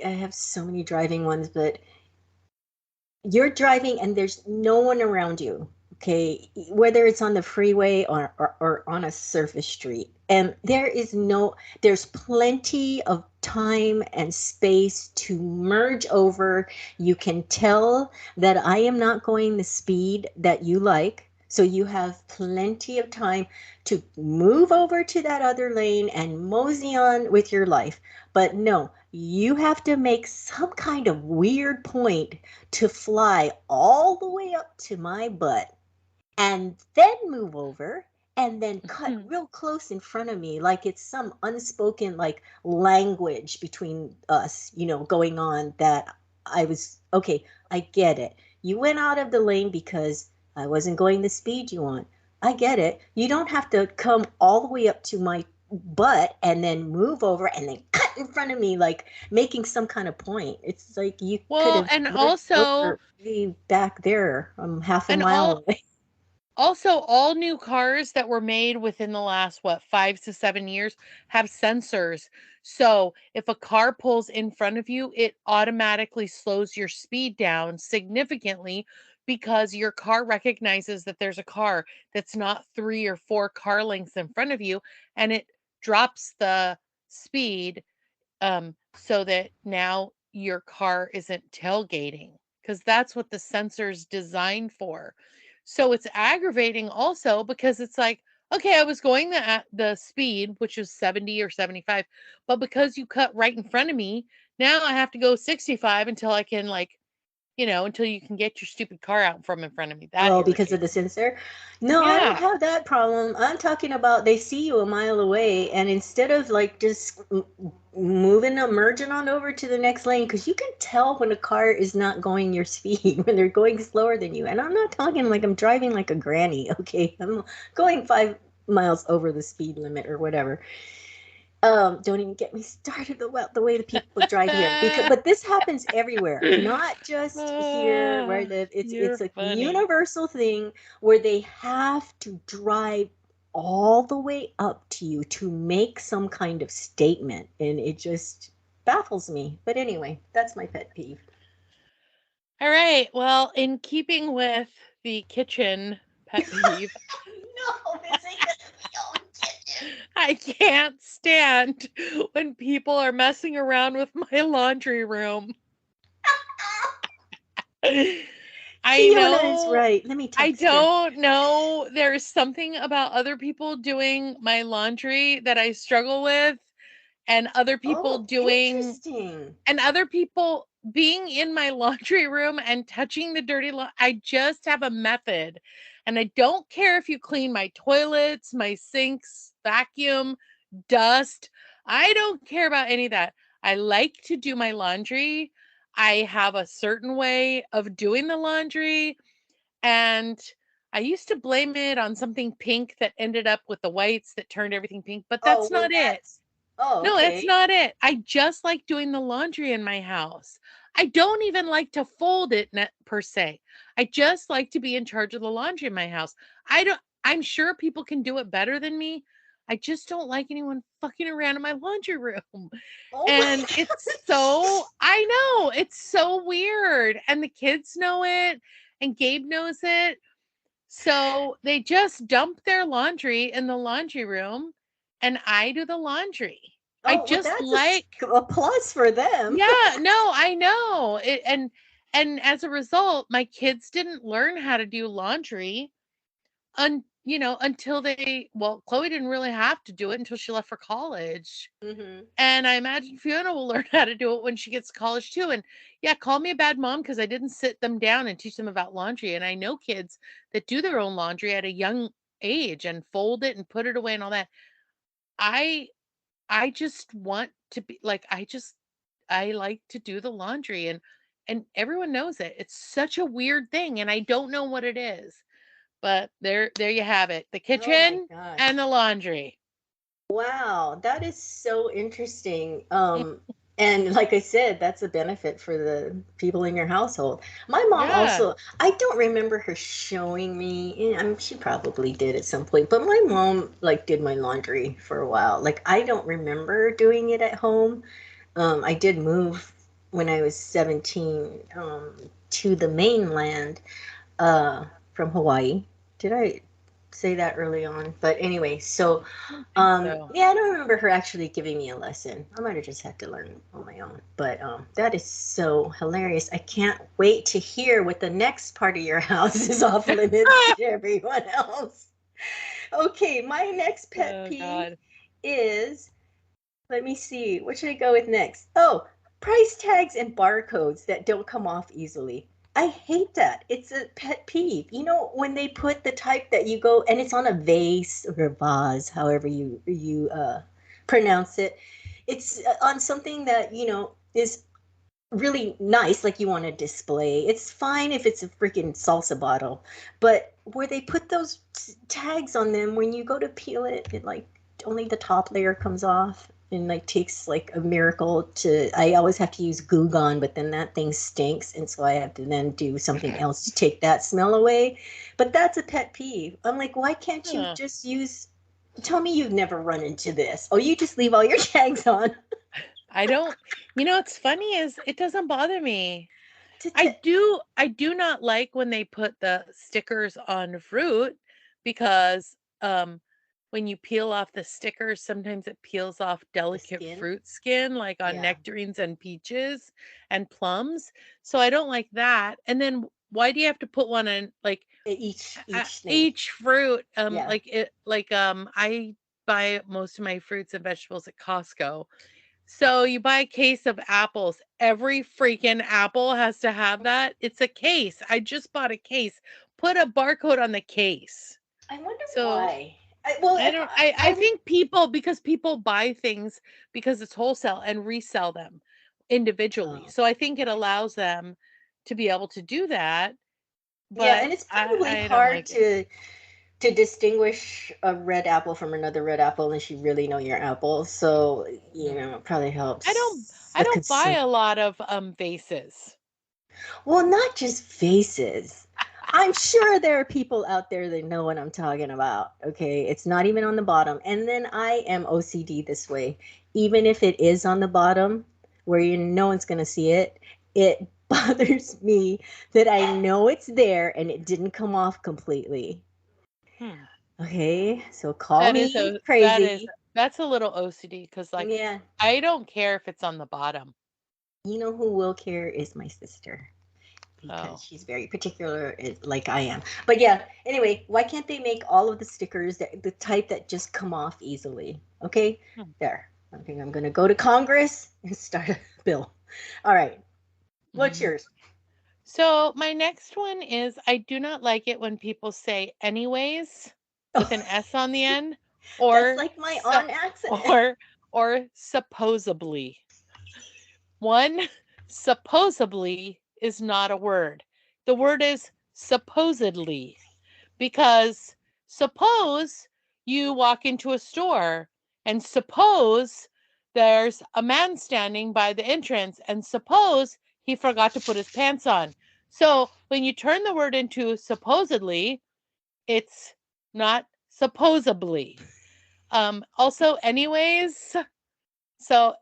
I have so many driving ones, but you're driving and there's no one around you, okay, whether it's on the freeway or on a surface street, and there's plenty of time and space to merge over. You can tell that I am not going the speed that you like, so you have plenty of time to move over to that other lane and mosey on with your life. But no, you have to make some kind of weird point to fly all the way up to my butt and then move over and then cut real close in front of me like it's some unspoken like language between us, going on, that I was okay. I get it. You went out of the lane because I wasn't going the speed you want. I get it. You don't have to come all the way up to my butt and then move over and then cut in front of me like making some kind of point. It's like you could Well, have merged over way back there, half a and mile away. all new cars that were made within the last 5 to 7 years have sensors. So, if a car pulls in front of you, it automatically slows your speed down significantly because your car recognizes that there's a car that's not 3 or 4 car lengths in front of you, and it drops the speed so that now your car isn't tailgating, because that's what the sensor's designed for. So it's aggravating also because it's like, okay, I was going the speed, which is 70 or 75, but because you cut right in front of me, now I have to go 65 until I can until you can get your stupid car out from in front of me. That Oh, because of irritates the me. sensor? No, I don't Yeah. have that problem. I'm talking about they see you a mile away, and instead of like just moving or merging on over to the next lane, because you can tell when a car is not going your speed, when they're going slower than you. And I'm not talking like I'm driving like a granny, okay? I'm going 5 miles over the speed limit or whatever. Don't even get me started about the way the people drive here, because but this happens everywhere, not just here where I live. It's You're a funny. universal thing where they have to drive all the way up to you to make some kind of statement, and it just baffles me. But anyway, that's my pet peeve. All right. Well, in keeping with the kitchen pet peeve, No, this ain't gonna be on kitchen. I can't stand when people are messing around with my laundry room. I Fiona is know right. Let me I text her. don't know. There's something about other people doing my laundry that I struggle with, and Oh, interesting. other people being in my laundry room and touching the dirty I just have a method. And I don't care if you clean my toilets, my sinks, vacuum, dust. I don't care about any of that. I like to do my laundry. I have a certain way of doing the laundry, and I used to blame it on something pink that ended up with the whites that turned everything pink, but Oh, that's well, not it. that's, oh, No, that's okay. not it. I just like doing the laundry in my house. I don't even like to fold it per se. I just like to be in charge of the laundry in my house. I'm sure people can do it better than me. I just don't like anyone fucking around in my laundry room. Oh And my it's gosh. so, I know, it's so weird. And the kids know it, and Gabe knows it. So they just dump their laundry in the laundry room, and I do the laundry. I Oh, well, just that's like, a plus for them. yeah, no, I know. And as a result, my kids didn't learn how to do laundry until well, Chloe didn't really have to do it until she left for college. Hmm. And I imagine Fiona will learn how to do it when she gets to college too. And yeah, call me a bad mom because I didn't sit them down and teach them about laundry. And I know kids that do their own laundry at a young age and fold it and put it away and all that. I I just want to be like I like to do the laundry, and everyone knows it. It's such a weird thing and I don't know what it is. But there you have it. The Oh my kitchen gosh. and the laundry. Wow, that is so interesting. And like I said, that's a benefit for the people in your household. My mom Yeah. also, I don't remember her showing me, I mean, she probably did at some point, but my mom like did my laundry for a while. Like I don't remember doing it at home. I did move when I was 17 to the mainland uh, from Hawaii. Did I say that early on? But anyway, so I don't think so. yeah, I don't remember her actually giving me a lesson. I might have just had to learn on my own. But that is so hilarious. I can't wait to hear what the next part of your house is off limits to everyone else. Okay, my next pet Oh peeve God. is, let me see, what should I go with next? Oh, price tags and barcodes that don't come off easily. I hate that. It's a pet peeve. You know, when they put the type that you go and it's on a vase or a vase, however you pronounce it. It's on something that, is really nice, like you want to display. It's fine if it's a freaking salsa bottle, but where they put those tags on them, when you go to peel it, it like only the top layer comes off and like takes like a miracle to. I always have to use Goo Gone, but then that thing stinks, and so I have to then do something else to take that smell away. But that's a pet peeve. I'm like, why can't you Huh. just use? Tell me you've never run into this. Oh, you just leave all your tags on. I don't, what's funny is it doesn't bother me. to, I to, do I do not like when they put the stickers on fruit because when you peel off the stickers, sometimes it peels off the delicate skin. fruit skin like on Yeah. nectarines and peaches and plums. So I don't like that. And then why do you have to put one in like Each thing. each fruit Yeah. I buy most of my fruits and vegetables at Costco, so you buy a case of apples. Every freaking apple has to have that. It's a case. I just bought a case. Put a barcode on the case. I wonder So why. Well, I if don't I I'm, think because people buy things because it's wholesale and resell them individually. oh, So I think it allows them to be able to do that, yeah, but and it's probably I don't hard like it. to distinguish a red apple from another red apple unless you really know your apple. So, Mm. it probably I don't helps I the don't buy consumer. a lot of vases. Well, not just faces. I'm sure there are people out there that know what I'm talking about. Okay. It's not even on the bottom. And then I am OCD this way. Even if it is on the bottom where no one's going to see it, it bothers me that I know it's there and it didn't come off completely. Hmm. Okay. So call me crazy. That's a little OCD because like Yeah. I don't care if it's on the bottom. You know who will care is my sister, because Oh. she's very particular, like I am. But yeah, anyway, why can't they make all of the stickers the type that just come off easily? Okay, Hmm. there. I think I'm gonna go to Congress and start a bill. All right, what's Mhm. yours? So my next one is I do not like it when people say anyways with Oh, an S on the end that's or like my so on accident. or supposedly. One, supposedly is not a word. The word is supposedly, because suppose you walk into a store and suppose there's a man standing by the entrance and suppose he forgot to put his pants on. So when you turn the word into supposedly, it's not supposedly. Also, anyways, so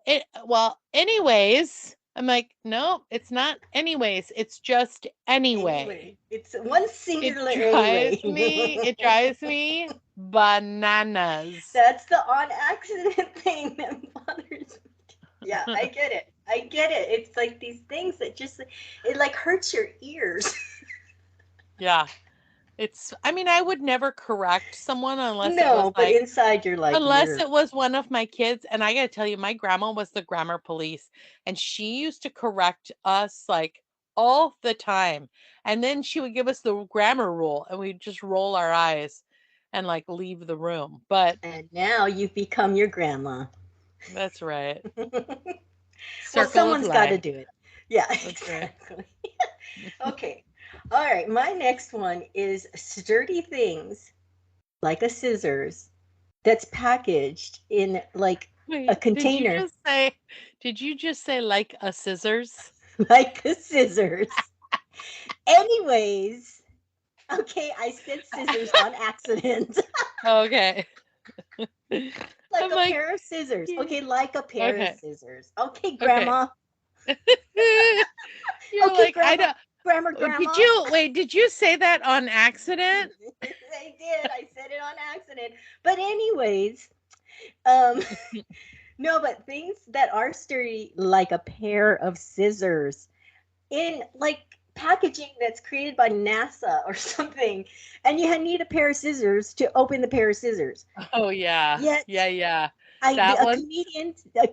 anyways, I'm like, no, it's not anyways. It's just anyway. Anyway, it's one singular Drives anyway. it drives me bananas. That's the on accident thing that bothers me. Yeah, I get it. I get it. It's like these things that just it like hurts your ears. Yeah. I mean, I would never correct someone unless it was No, but like, inside you're like unless you're it was one of my kids. And I got to tell you, my grandma was the grammar police and she used to correct us like all the time. And then she would give us the grammar rule and we'd just roll our eyes and like leave the room. But and now you've become your grandma. that's right. Well, Circle of someone's got to life. do it. Yeah, That's right. exactly. Okay. All right. My next one is sturdy things like a scissors that's packaged in like a Wait, container, did you just say like a scissors? like a scissors. Anyways, okay, I said scissors on accident. Okay. Like I'm a like, pair of scissors. yeah. Okay, like a pair of Okay. scissors. Okay, Okay. grandma. You're Okay, like, I grandma. don't, Grandma. did you say that on accident? I did. I said it on accident. But anyways, um no, but things that are sturdy like a pair of scissors in like packaging that's created by NASA or something, and you need a pair of scissors to open the pair of scissors. Oh yeah. Yet Yeah, yeah. I That a one.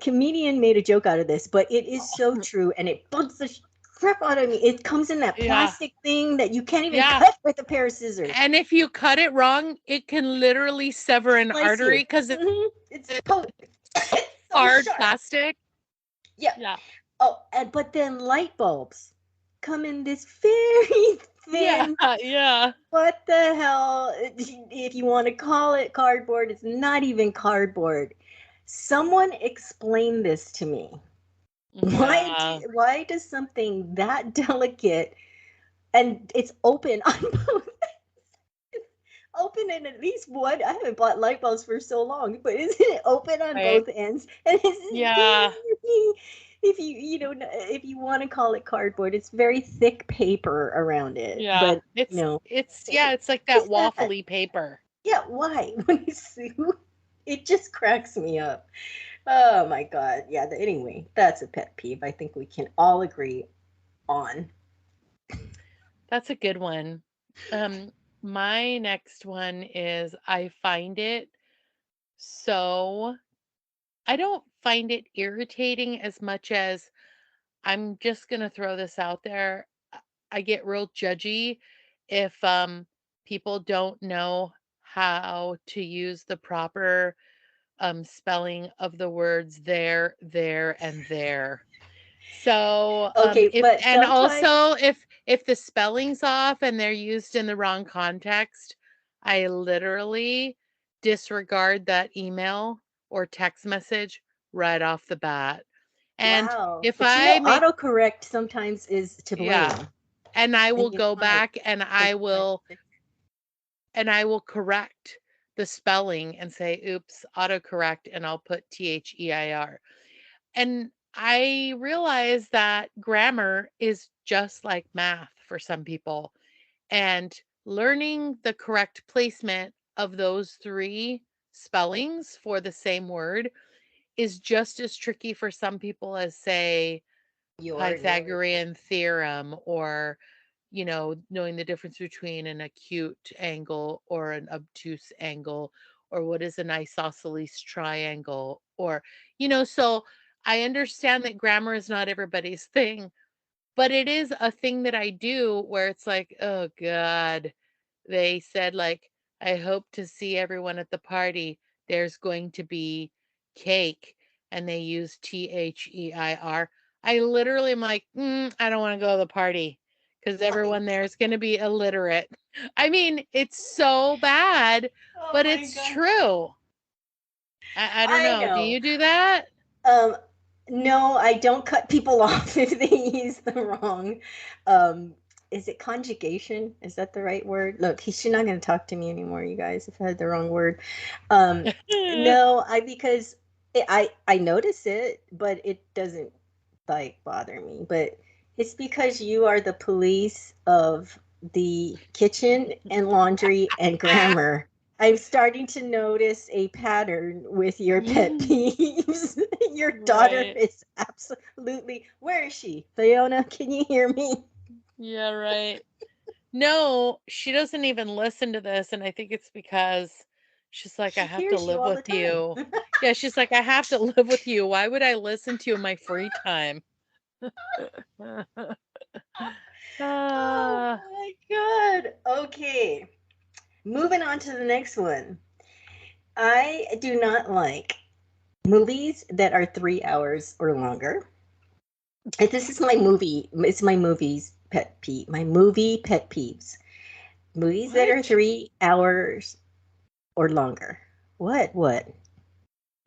comedian made a joke out of this, but it is so true and it bugs the crap out of me. It comes in that Yeah. plastic thing that you can't even Yeah. cut with a pair of scissors. And if you cut it wrong, it can literally sever an Slice artery you. because it's It's so hard sharp. plastic. Yeah. Yeah. Oh, but then light bulbs come in this very Yeah. thin. Yeah. What the hell? If you want to call it cardboard, it's not even cardboard. Someone explain this to me. Yeah. Why does something that delicate and it's open on both open in at least one? I haven't bought light bulbs for so long, but isn't it open on Right. both ends? And it's Yeah. very, if if you want to call it cardboard, it's very thick paper around it. Yeah. But It's like what that is that? waffly paper. Yeah, why? When you see, it just cracks me up. Oh my god. Yeah. Anyway, that's a pet peeve. I think we can all agree on. That's a good one. Um, my next one is I find it so I don't find it irritating as much as I'm just gonna throw this out there. I get real judgy if people don't know how to use the proper spelling of the words there, and there. So, Okay, if but and sometimes also if the spelling's off and they're used in the wrong context, I literally disregard that email or text message right off the bat. And wow. if But I make autocorrect sometimes is to yeah, blame. and I And will you know go how back and I will correct the spelling and say, oops, autocorrect, and I'll put THEIR. And I realize that grammar is just like math for some people. And learning the correct placement of those three spellings for the same word is just as tricky for some people as, say, your Pythagorean theorem or knowing the difference between an acute angle or an obtuse angle or what is an isosceles triangle so I understand that grammar is not everybody's thing, but it is a thing that I do where it's like, oh God, they said like, I hope to see everyone at the party. There's going to be cake and they use THEIR. I literally am like, I don't want to go to the party because everyone there is going to be illiterate. I mean, it's so bad, Oh but my it's God. true. I don't I know. Do know. you do that? Um, no, I don't cut people off if they use the wrong. Um, is it conjugation? Is that the right word? Look, she's not going to talk to me anymore, you guys, if I had the wrong word. Um, no, because I notice it, but it doesn't like bother me. But it's because you are the police of the kitchen and laundry and grammar. I'm starting to notice a pattern with your pet peeves. Your daughter Right. is absolutely. Where is she? Fiona, can you hear me? Yeah, right. No, she doesn't even listen to this, and I think it's because she's like, "I She have to hears you live all the with time. you." Yeah, she's like, "I have to live with you. Why would I listen to you in my free time?" Oh Ah, my God. Okay. Moving on to the next one. I do not like movies that are 3 hours or longer. And this is my movie. It's my movies pet peeve. My movie pet peeves. Movies that are what? 3 hours or longer. What? What?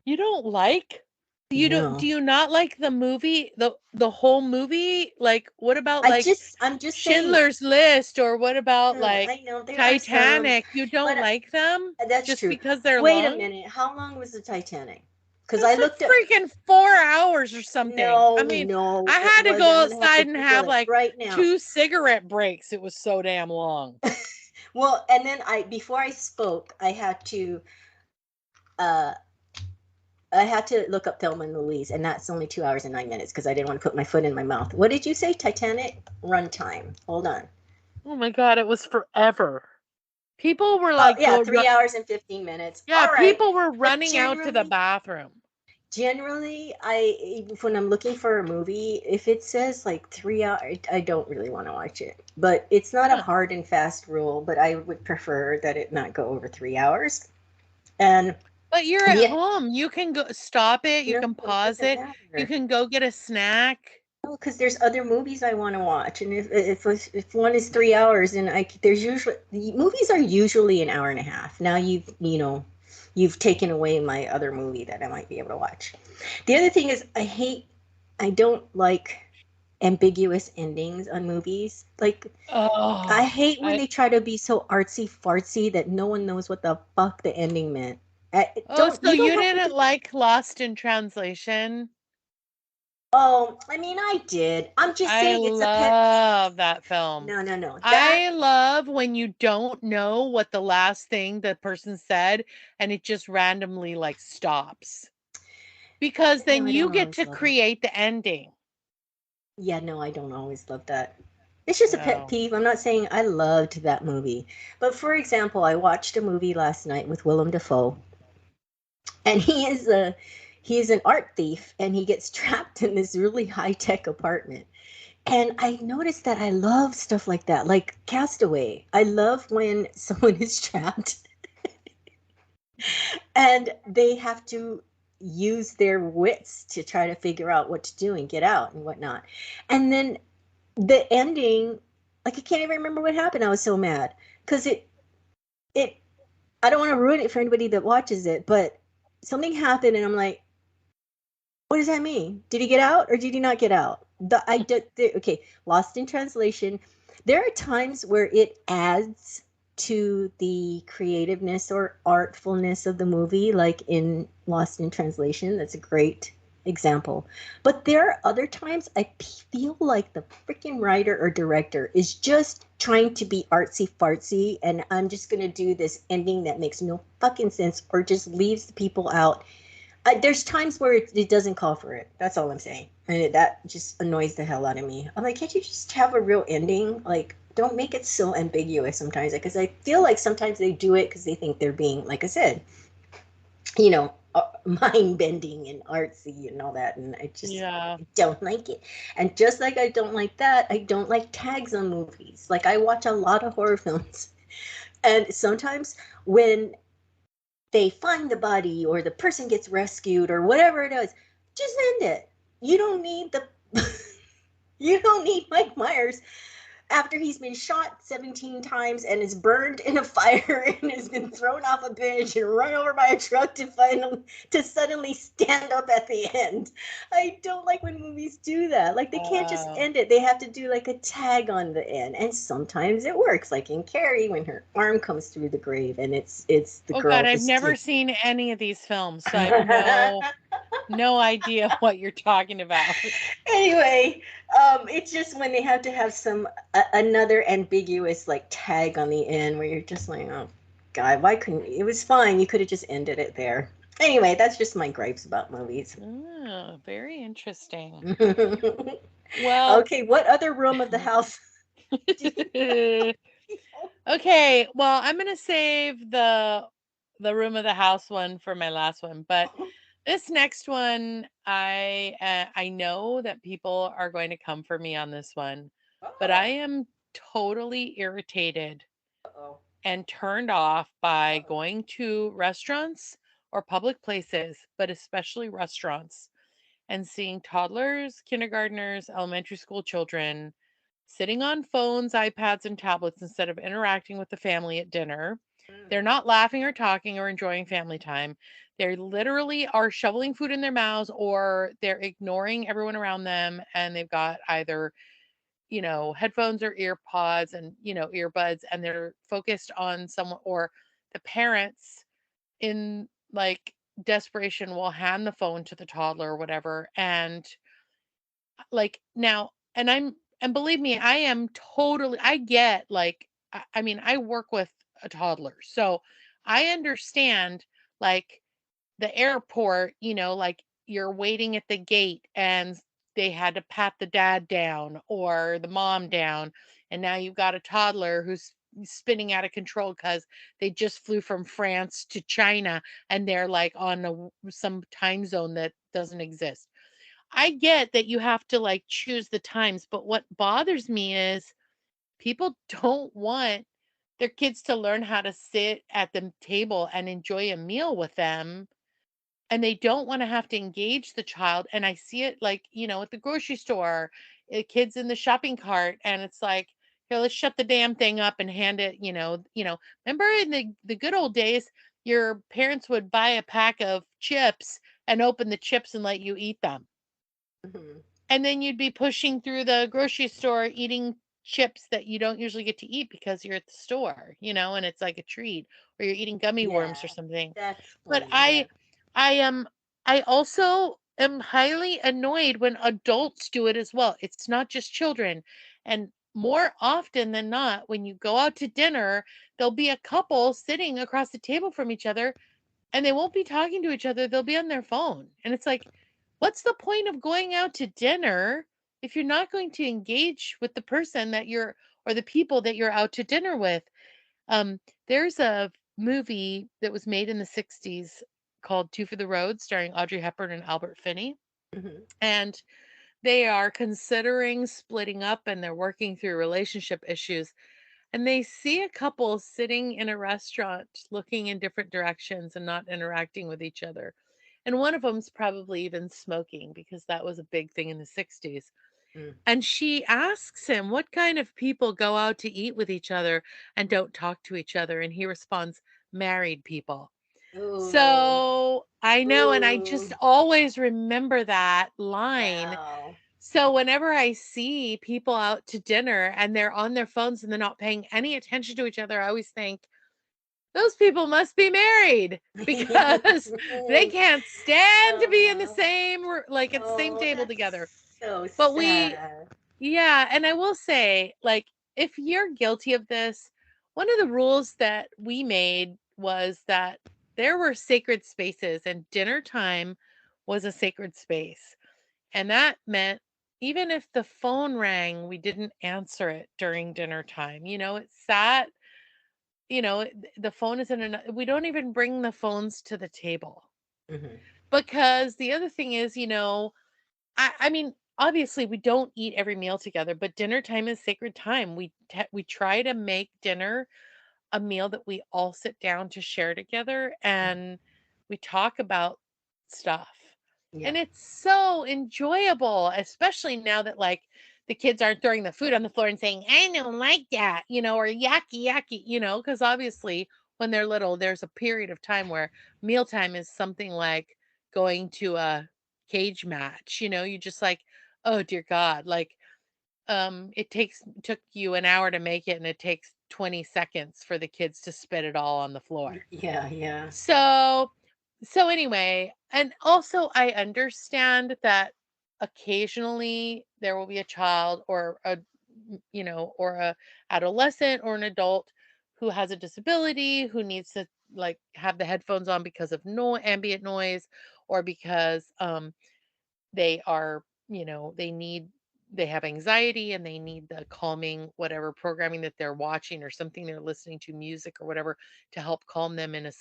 You don't like? You don't do No. you not like the movie, the whole movie? Like, what about like I'm just saying. Schindler's List, or what about like I know there are some, Titanic? You don't but like them that's just true. because they're Wait a long? minute. How long was the Titanic? Because I It's looked like up. freaking 4 hours or something. I No, mean, no, I it had to wasn't. go I'm gonna have to outside and Google have it like right now. 2 cigarette breaks. It was so damn long. Well, and then before I spoke, uh I had to look up Thelma and Louise, and that's only 2 hours and 9 minutes because I didn't want to put my foot in my mouth. What did you say? Titanic runtime. Hold on. Oh my God, it was forever. People were Oh like, yeah, 3 hours and 15 minutes. yeah, All right, people were but running out to the bathroom. generally, I when I'm looking for a movie, if it says like 3 hours, I don't really want to watch it. But it's not a Huh. hard and fast rule, but I would prefer that it not go over 3 hours. And But you're at yeah, home. You can go stop it. You no, can it pause doesn't it. You matter. can go get a snack. Because there's other movies I want to watch, and if one is 3 hours, and there's usually the movies are usually an hour and a half. Now you've taken away my other movie that I might be able to watch. The other thing is I don't like ambiguous endings on movies. Like I Oh, hate when I they try to be so artsy fartsy that no one knows what the fuck the ending meant. oh, so You don't you have to didn't be. like Lost in Translation? Oh, I mean, I did. I'm just I saying it's a pet peeve. love that film. No, no, no. That I love when you don't know what the last thing the person said and it just randomly like stops. Because no, then I you don't get always to love it. create the ending. Yeah, no, I don't always love that. It's just a pet No. peeve. I'm not saying I loved that movie. But for example, I watched a movie last night with Willem Dafoe, and he is an art thief, and he gets trapped in this really high-tech apartment. And I noticed that I love stuff like that, like Castaway. I love when someone is trapped and they have to use their wits to try to figure out what to do and get out and whatnot. And then the ending, like I can't even remember what happened. I was so mad because it I don't want to ruin it for anybody that watches it, but something happened and I'm like, what does that mean? Did he get out or did he not get out? Okay, Lost in Translation. There are times where it adds to the creativeness or artfulness of the movie, like in Lost in Translation. That's a great example. But there are other times I feel like the freaking writer or director is just trying to be artsy fartsy, and I'm just going to do this ending that makes no fucking sense or just leaves the people out. There's times where it doesn't call for it. That's all I'm saying. And that just annoys the hell out of me. I'm like, can't you just have a real ending? Like, don't make it so ambiguous sometimes. Because I feel like sometimes they do it because they think they're being, like I said, mind bending and artsy and all that. And I just Yeah. don't like it. And just like I don't like that, I don't like tags on movies. Like, I watch a lot of horror films. And sometimes when they find the body or the person gets rescued or whatever it is, just end it. You don't need You don't need Mike Myers after he's been shot 17 times and is burned in a fire and has been thrown off a bridge and run over by a truck to suddenly stand up at the end. I don't like when movies do that. Like they can't just Oh. end it. They have to do like a tag on the end. And sometimes it works, like in Carrie when her arm comes through the grave and it's the Oh God, girl I've just never taking. seen any of these films, so I have no idea what you're talking about. Anyway, it's just when they have to have some another ambiguous like tag on the end where you're just like, oh God, why couldn't it was fine? You could have just ended it there. Anyway, that's just my gripes about movies. Oh, very interesting. Okay, Well, what other room of the house do you okay, well, I'm gonna save the room of the house one for my last one, but this next one, I know that people are going to come for me on this one, but I Oh, am totally irritated uh-oh, and turned off by uh-oh. going to restaurants or public places, but especially restaurants, and seeing toddlers, kindergartners, elementary school children sitting on phones, iPads, and tablets instead of interacting with the family at dinner. They're Mm, not laughing or talking or enjoying family time. They literally are shoveling food in their mouths or they're ignoring everyone around them and they've got either, headphones or ear pods and, earbuds and they're focused on someone or the parents in like desperation will hand the phone to the toddler or whatever and like now and believe me, I am totally I get like I mean, I work with a toddler. So I understand like the airport, like you're waiting at the gate and they had to pat the dad down or the mom down and now you've got a toddler who's spinning out of control cuz they just flew from France to China and they're like on some time zone that doesn't exist. I get that you have to like choose the times, but what bothers me is people don't want their kids to learn how to sit at the table and enjoy a meal with them. And they don't want to have to engage the child. And I see it like, at the grocery store, kids in the shopping cart, and it's like, here, let's shut the damn thing up and hand it, Remember in the good old days, your parents would buy a pack of chips and open the chips and let you eat them. mhm. And then you'd be pushing through the grocery store eating chips that you don't usually get to eat because you're at the store, and it's like a treat, or you're eating gummy worms or Yeah, something. that's But funny. Yeah. I am I also am highly annoyed when adults do it as well. It's not just children. And more often than not, when you go out to dinner, there'll be a couple sitting across the table from each other and they won't be talking to each other. They'll be on their phone. And it's like, what's the point of going out to dinner if you're not going to engage with the person that you're or the people that you're out to dinner with? There's a movie that was made in the 60s called Two for the Road, starring Audrey Hepburn and Albert Finney. Hmm. And they are considering splitting up and they're working through relationship issues. And they see a couple sitting in a restaurant looking in different directions and not interacting with each other. And one of them's probably even smoking because that was a big thing in the 60s. And she asks him, what kind of people go out to eat with each other and don't talk to each other? And he responds, married people. Ooh. So I know, and I just Ooh. always remember that line. Wow. So whenever I see people out to dinner and they're on their phones and they're not paying any attention to each other, I always think those people must be married because they can't stand to be in the Oh, same like at the same oh, table together. that's so But we sad. yeah, and I will say, like, if you're guilty of this, one of the rules that we made was that there were sacred spaces and dinner time was a sacred space. And that meant even if the phone rang, we didn't answer it during dinner time. It sat, the phone isn't enough. We don't even bring the phones to the table. Hmm. Because the other thing is, I mean, obviously we don't eat every meal together, but dinner time is sacred time. We try to make dinner a meal that we all sit down to share together and we talk about stuff. Yeah. And it's so enjoyable, especially now that like the kids aren't throwing the food on the floor and saying, I don't like that, or yucky, yucky, because obviously when they're little, there's a period of time where mealtime is something like going to a cage match, you just like, oh dear God, like took you an hour to make it and it takes 20 seconds for the kids to spit it all on the floor. Yeah, yeah. So anyway, and also I understand that occasionally there will be a child or or a adolescent or an adult who has a disability who needs to like have the headphones on because of ambient noise or because they are, they have anxiety and they need the calming whatever programming that they're watching or something they're listening to, music or whatever, to help calm them in a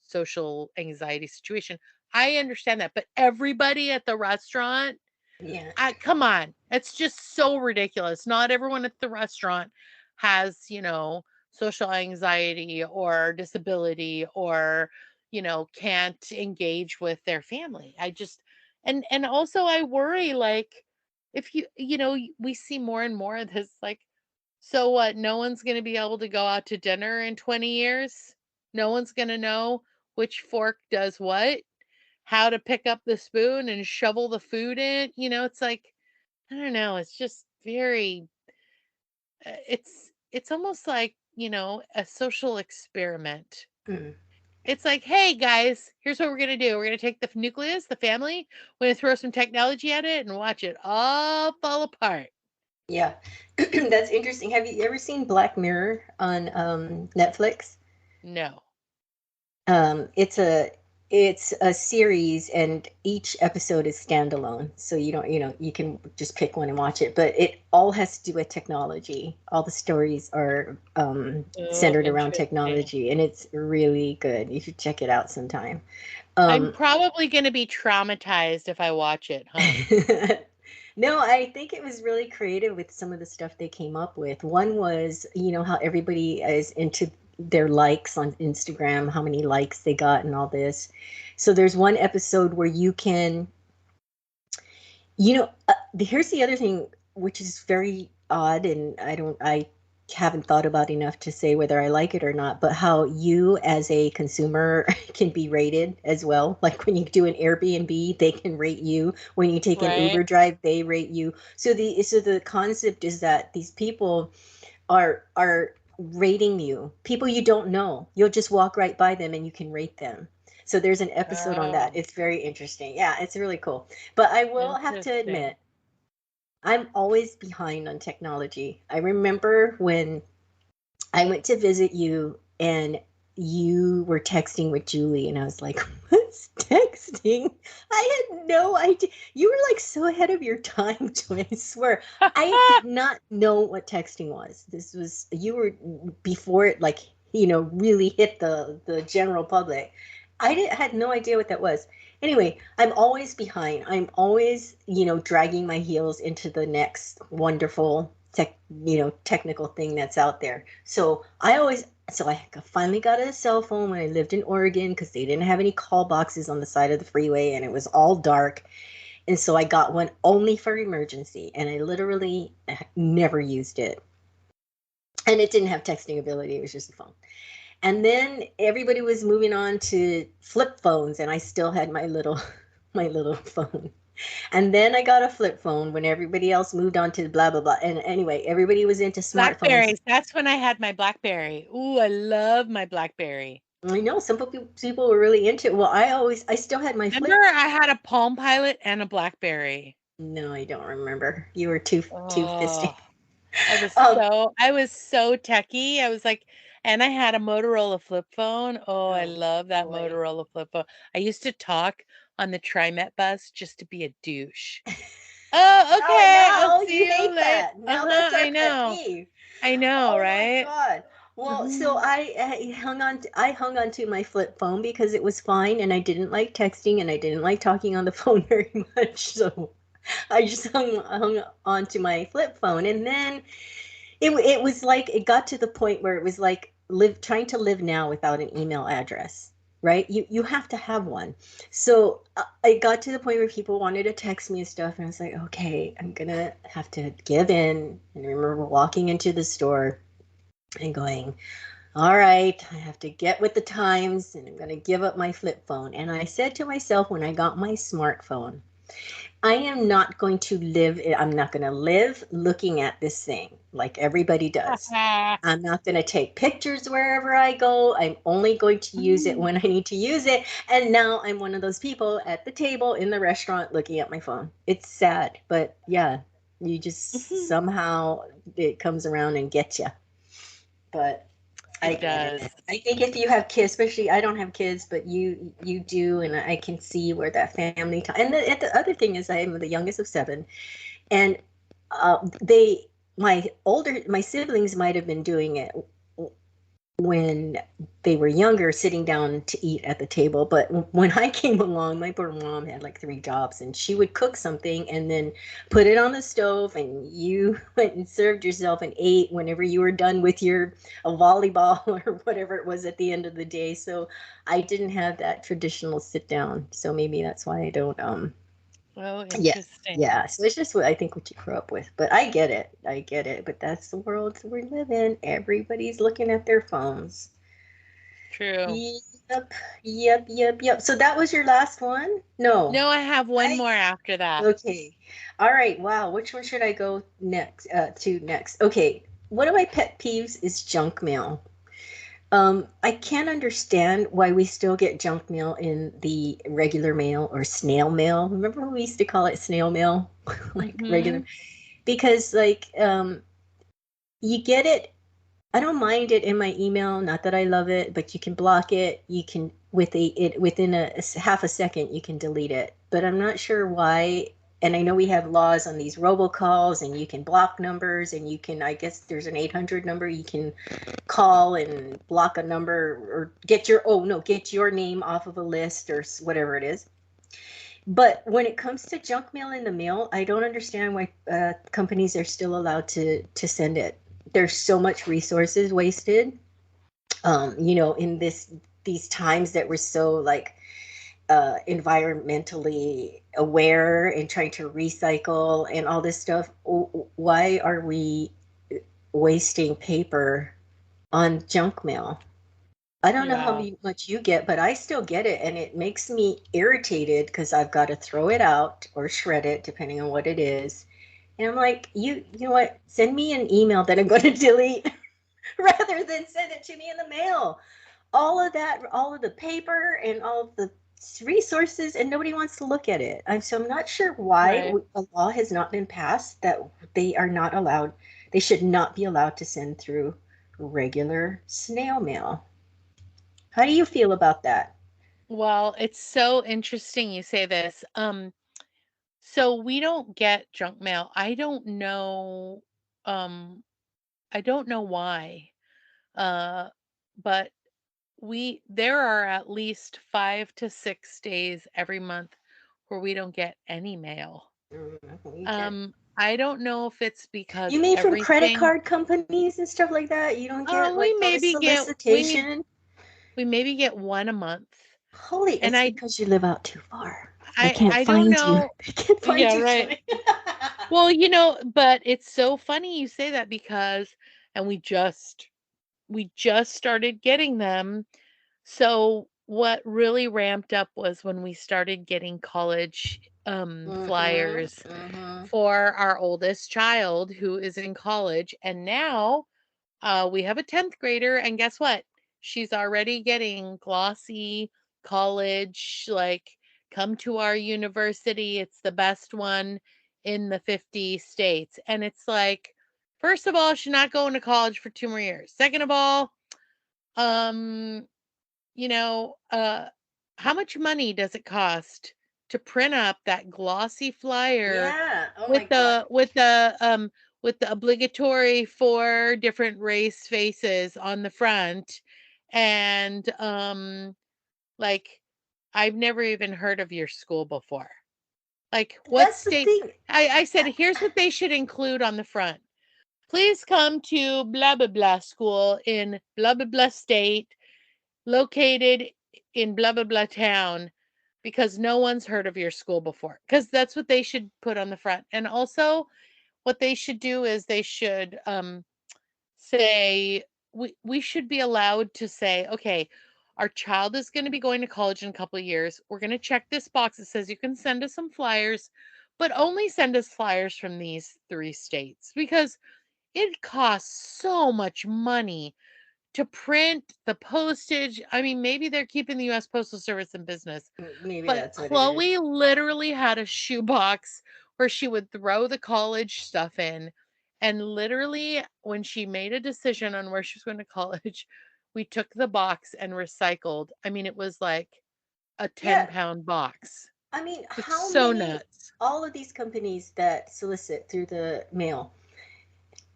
social anxiety situation. I understand that, but everybody at the restaurant, Yeah. come on, it's just so ridiculous. Not everyone at the restaurant has, social anxiety or disability or, can't engage with their family. I just and also I worry like if we see more and more of this like, so what, no one's going to be able to go out to dinner in 20 years? No one's going to know which fork does what, how to pick up the spoon and shovel the food in. It's like, I don't know, it's just very it's almost like, a social experiment. Mm. It's like, hey guys, here's what we're going to do. We're going to take the nucleus, the family, we're going to throw some technology at it and watch it all fall apart. Yeah. That's interesting. Have you ever seen Black Mirror on Netflix? No. It's a series, and each episode is standalone. So you don't, you can just pick one and watch it. But it all has to do with technology. All the stories are Oh, centered around interesting. technology, and it's really good. You should check it out sometime. I'm Um, probably going to be traumatized if I watch it, huh? No, I think it was really creative with some of the stuff they came up with. One was, how everybody is into their likes on Instagram, how many likes they got and all this. So there's one episode where you can, here's the other thing, which is very odd, and I haven't thought about enough to say whether I like it or not, but how you as a consumer can be rated as well. Like when you do an Airbnb, they can rate you. When you take an Right? Uber drive, they rate you. So the concept is that these people are rating you. People you don't know. You'll just walk right by them and you can rate them. So there's an episode on that. Oh, It's very interesting. Yeah, it's really cool. But I will have to interesting. admit, I'm always behind on technology. I remember when I went to visit you and you were texting with Julie, and I was like, what's texting? I had no idea. You were like so ahead of your time, Joy. I swear. I did not know what texting was. You were before it, like, really hit the general public. Had no idea what that was. Anyway, I'm always behind. I'm always, dragging my heels into the next wonderful technical thing that's out there. So I finally got a cell phone when I lived in Oregon because they didn't have any call boxes on the side of the freeway and it was all dark. And so I got one only for emergency, and I literally never used it. And it didn't have texting ability, it was just a phone. And then everybody was moving on to flip phones, and I still had my little my little phone. And then I got a flip phone when everybody else moved on to blah blah blah. And anyway, everybody was into smartphones. Blackberries. That's when I had my Blackberry. Ooh, I love my Blackberry. I know some people were really into it. Well, I still had my Remember, flip. I had a Palm Pilot and a Blackberry. No, I don't remember. You were too Oh, fisty. I was Um. so techie. I was like, and I had a Motorola flip phone. Oh, I Oh love that boy. Motorola flip phone. I used to talk on the TriMet bus just to be a douche. Oh, Oh, okay. I'll now you see you hate later. that. Now Uh-huh. that's our I pet know. peeve. I know, Oh my right? God. Well, so Mhm. I hung on to my flip phone because it was fine, and I didn't like texting, and I didn't like talking on the phone very much. So I just hung on to my flip phone, and then it was like it got to the point where it was like trying to live now without an email address. right? You have to have one. So I got to the point where people wanted to text me and stuff, and I was like, okay, I'm gonna have to give in. And I remember walking into the store and going, all right, I have to get with the times, and I'm gonna give up my flip phone. And I said to myself when I got my smartphone, I am not going to live, I'm not going to live looking at this thing like everybody does. I'm not going to take pictures wherever I go. I'm only going to use it when I need to use it. And now I'm one of those people at the table in the restaurant looking at my phone. It's sad, but yeah, you just somehow it comes around and gets you. But I It get does. it. I think if you have kids, especially I don't have kids, but you do, and I can see where that family time. And the other thing is, I am the youngest of seven, and they my siblings might have been doing it when they were younger, sitting down to eat at the table. But when I came along, my poor mom had like 3 jobs, and she would cook something and then put it on the stove, and you went and served yourself and ate whenever you were done with your volleyball or whatever it was at the end of the day. So I didn't have that traditional sit down. So maybe that's why I don't Oh, yeah, interesting. yeah. So it's just what I think what you grew up with. But I get it. I get it. But that's the world we live in. Everybody's looking at their phones. True. Yep, yep. So that was your last one? No. No, I have one I more after that. okay. All right. Wow. Which one should I go next to next? Okay. One of my pet peeves is junk mail. I can't understand why we still get junk mail in the regular mail or snail mail. Remember when we used to call it snail mail? Like regular Hmm. because like you get it. I don't mind it in my email, not that I love it, but you can block it. You can with it within half a second you can delete it. But I'm not sure why. And I know we have laws on these robocalls, and you can block numbers, and you can, I guess there's an 800 number you can call and block a number or get your, oh no, get your name off of a list or whatever it is. But when it comes to junk mail in the mail, I don't understand why companies are still allowed to send it. There's so much resources wasted. In these times that we're so like environmentally aware and trying to recycle and all this stuff. Why are we wasting paper on junk mail? I don't know how Yeah. much you get, but I still get it, and it makes me irritated because I've got to throw it out or shred it, depending on what it is. And I'm like, you know what? Send me an email that I'm going to delete rather than send it to me in the mail. All of that, all of the paper and all of the resources, and nobody wants to look at it. I'm not sure why Right. a law has not been passed that they are not allowed, they should not be allowed to send through regular snail mail. How do you feel about that? Well, it's so interesting you say this. So we don't get junk mail. Um I don't know why. Uh but there are at least 5 to 6 days every month where we don't get any mail. You get, I don't know if it's you because mean from credit everything card companies and stuff like that? You don't get we like a maybe get solicitation? we maybe get one a month. Holy, And it's because you live out too far. They I can't I don't find you. know. They can't find Yeah, you, right. Joy. Well, but it's so funny you say that because and we just started getting them. So what really ramped up was when we started getting college Mm-hmm. flyers Mm-hmm. for our oldest child who is in college, and now we have a 10th grader, and guess what? She's already getting glossy college, like, come to our university. It's the best one in the 50 states. And it's like, first of all, she's not going to college for 2 more years. Second of all, um, you know, uh, how much money does it cost to print up that glossy flyer Yeah. Oh my with God. the obligatory 4 different race faces on the front? And like, I've never even heard of your school before. Like, what That's the state? thing. I said, here's what they should include on the front. Please come to blah blah blah school in blah blah blah state, located in blah blah blah town because no one's heard of your school before. Because that's what they should put on the front. And also, what they should do is they should say we should be allowed to say, okay, our child is going to be going to college in a couple of years. We're going to check this box that says you can send us some flyers, but only send us flyers from these 3 states because it costs so much money to print the postage. I mean, maybe they're keeping the US Postal Service in business, Maybe but that's what it is. Chloe literally had a shoebox where she would throw the college stuff in. And literally, when she made a decision on where she was going to college, we took the box and recycled. I mean, it was like a Yeah, 10-pound box. I mean, It's how so many, nuts. all of these companies that solicit through the mail,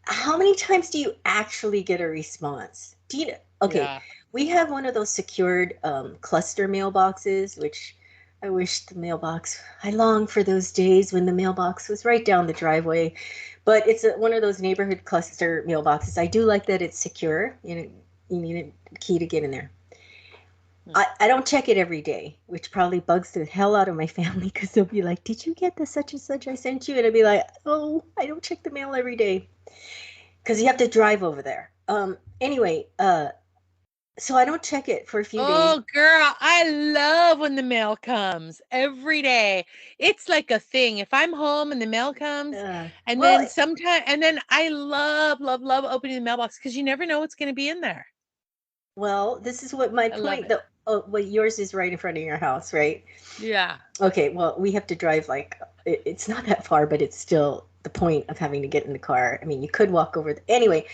how many times do you actually get a response? Do you, okay, Yeah. we have one of those secured cluster mailboxes, which I wish the mailbox, I long for those days when the mailbox was right down the driveway. But it's one of those neighborhood cluster mailboxes. I do like that it's secure. You need a key to get in there. Hmm. I don't check it every day, which probably bugs the hell out of my family because they'll be like, "Did you get the such and such I sent you?" And I'd be like, "Oh, I don't check the mail every day because you have to drive over there." Anyway, so I don't check it for a few days. Oh, girl, I love when the mail comes every day. It's like a thing. If I'm home and the mail comes, and Well, then sometime, and then I love, love, love opening the mailbox because you never know what's going to be in there. this is what my I love point. it. Well, yours is right in front of your house, right? Yeah. Okay, well, we have to drive like it's not that far, but it's still the point of having to get in the car. I mean, you could walk over. Anyway,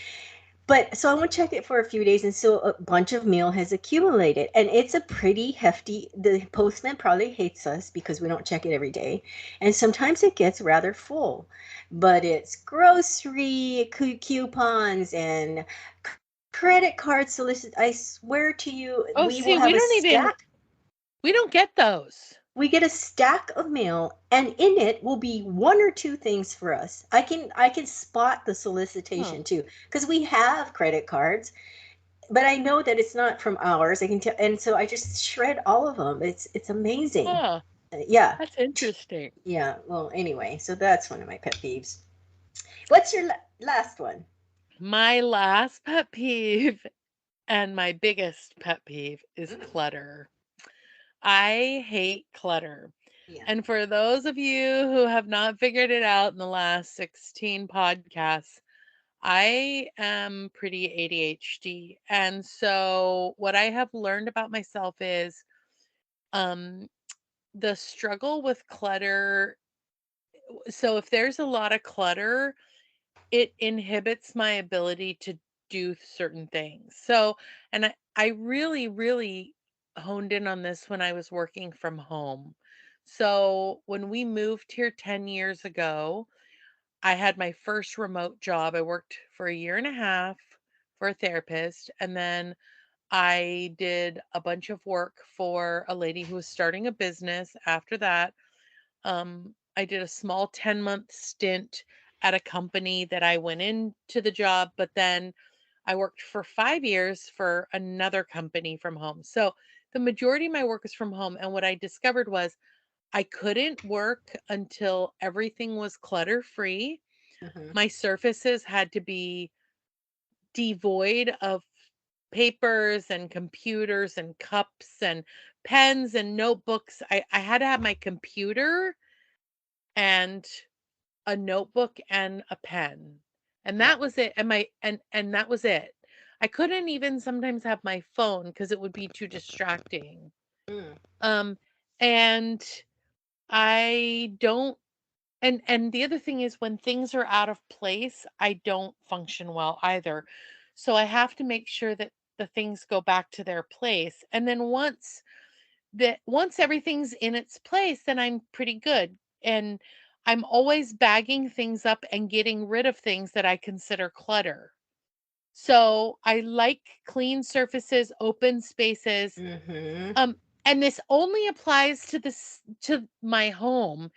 but so I won't check it for a few days, and so a bunch of mail has accumulated, and it's a pretty hefty. The postman probably hates us because we don't check it every day, and sometimes it gets rather full. But it's grocery coupons and credit card solicit. I swear to you, Oh, we will see, have a stack. we don't get those. We get a stack of mail, and in it will be one or two things for us. I can spot the Huh. solicitation too because we have credit cards, but I know that it's not from ours. I can tell, and so I just shred all of them. It's amazing. Huh. Yeah, That's interesting. yeah. Well, anyway, so that's one of my pet peeves. What's your last one? My last pet peeve and my biggest pet peeve is Mm, clutter. I hate clutter. yeah. And for those of you who have not figured it out in the last 16 podcasts, I am pretty ADHD. And so what I have learned about myself is um the struggle with clutter. So if there's a lot of clutter, it inhibits my ability to do certain things. So, and I really, really honed in on this when I was working from home. So, when we moved here 10 years ago, I had my first remote job. I worked for a year and a half for a therapist. And then I did a bunch of work for a lady who was starting a business after that. I did a small 10-month stint at a company that I went into the job, but then I worked for 5 years for another company from home. So the majority of my work is from home. And what I discovered was I couldn't work until everything was clutter free. Hmm. My surfaces had to be devoid of papers and computers and cups and pens and notebooks. I had to have my computer and a notebook and a pen. And Yeah. that was it. And that was it. I couldn't even sometimes have my phone because it would be too distracting. Mm. Um and I don't and the other thing is when things are out of place, I don't function well either. So I have to make sure that the things go back to their place. And then once everything's in its place, then I'm pretty good. And I'm always bagging things up and getting rid of things that I consider clutter. So I like clean surfaces, open spaces. Hmm. Um, and this only applies to my home.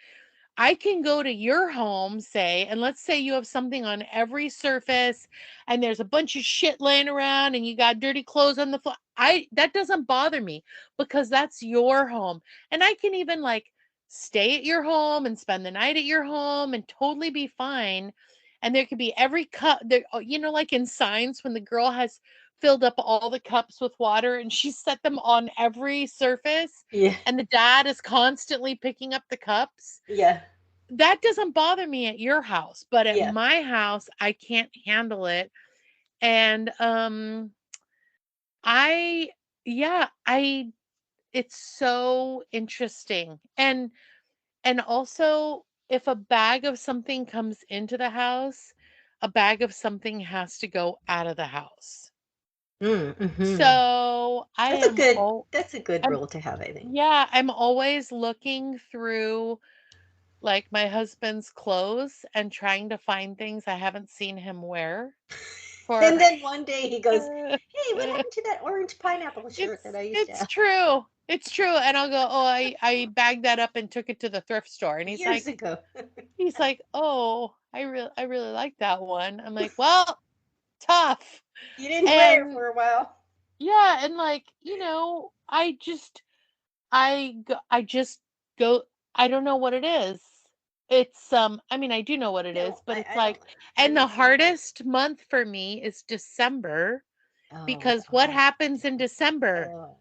I can go to your home, say, and let's say you have something on every surface and there's a bunch of shit laying around and you got dirty clothes on the floor. that doesn't bother me because that's your home. And I can even like stay at your home and spend the night at your home and totally be fine. And there could be every cup there, like in signs when the girl has filled up all the cups with water and she set them on every surface Yeah. and the dad is constantly picking up the cups. Yeah. That doesn't bother me at your house, but at Yeah. my house I can't handle it. And I yeah, I it's so interesting. And also if a bag of something comes into the house, a bag of something has to go out of the house. Mm-hmm. So That's a good I'm rule to have, I think. yeah, I'm always looking through like my husband's clothes and trying to find things I haven't seen him wear And for then one day he goes, "Hey, what happened to that orange pineapple shirt that I used to It's have true. It's true. And I'll go, "Oh, I bagged that up and took it to the thrift store." And years ago?" he's like, "Oh, I really like that one." I'm like, "Well, tough." You didn't wear it And for a while. yeah, and like, I just go I don't know what it is. It's I mean, I do know what it is, No, but it's I don't. like I'm and the the same way. hardest month for me is December Oh because what God. happens in December? Oh,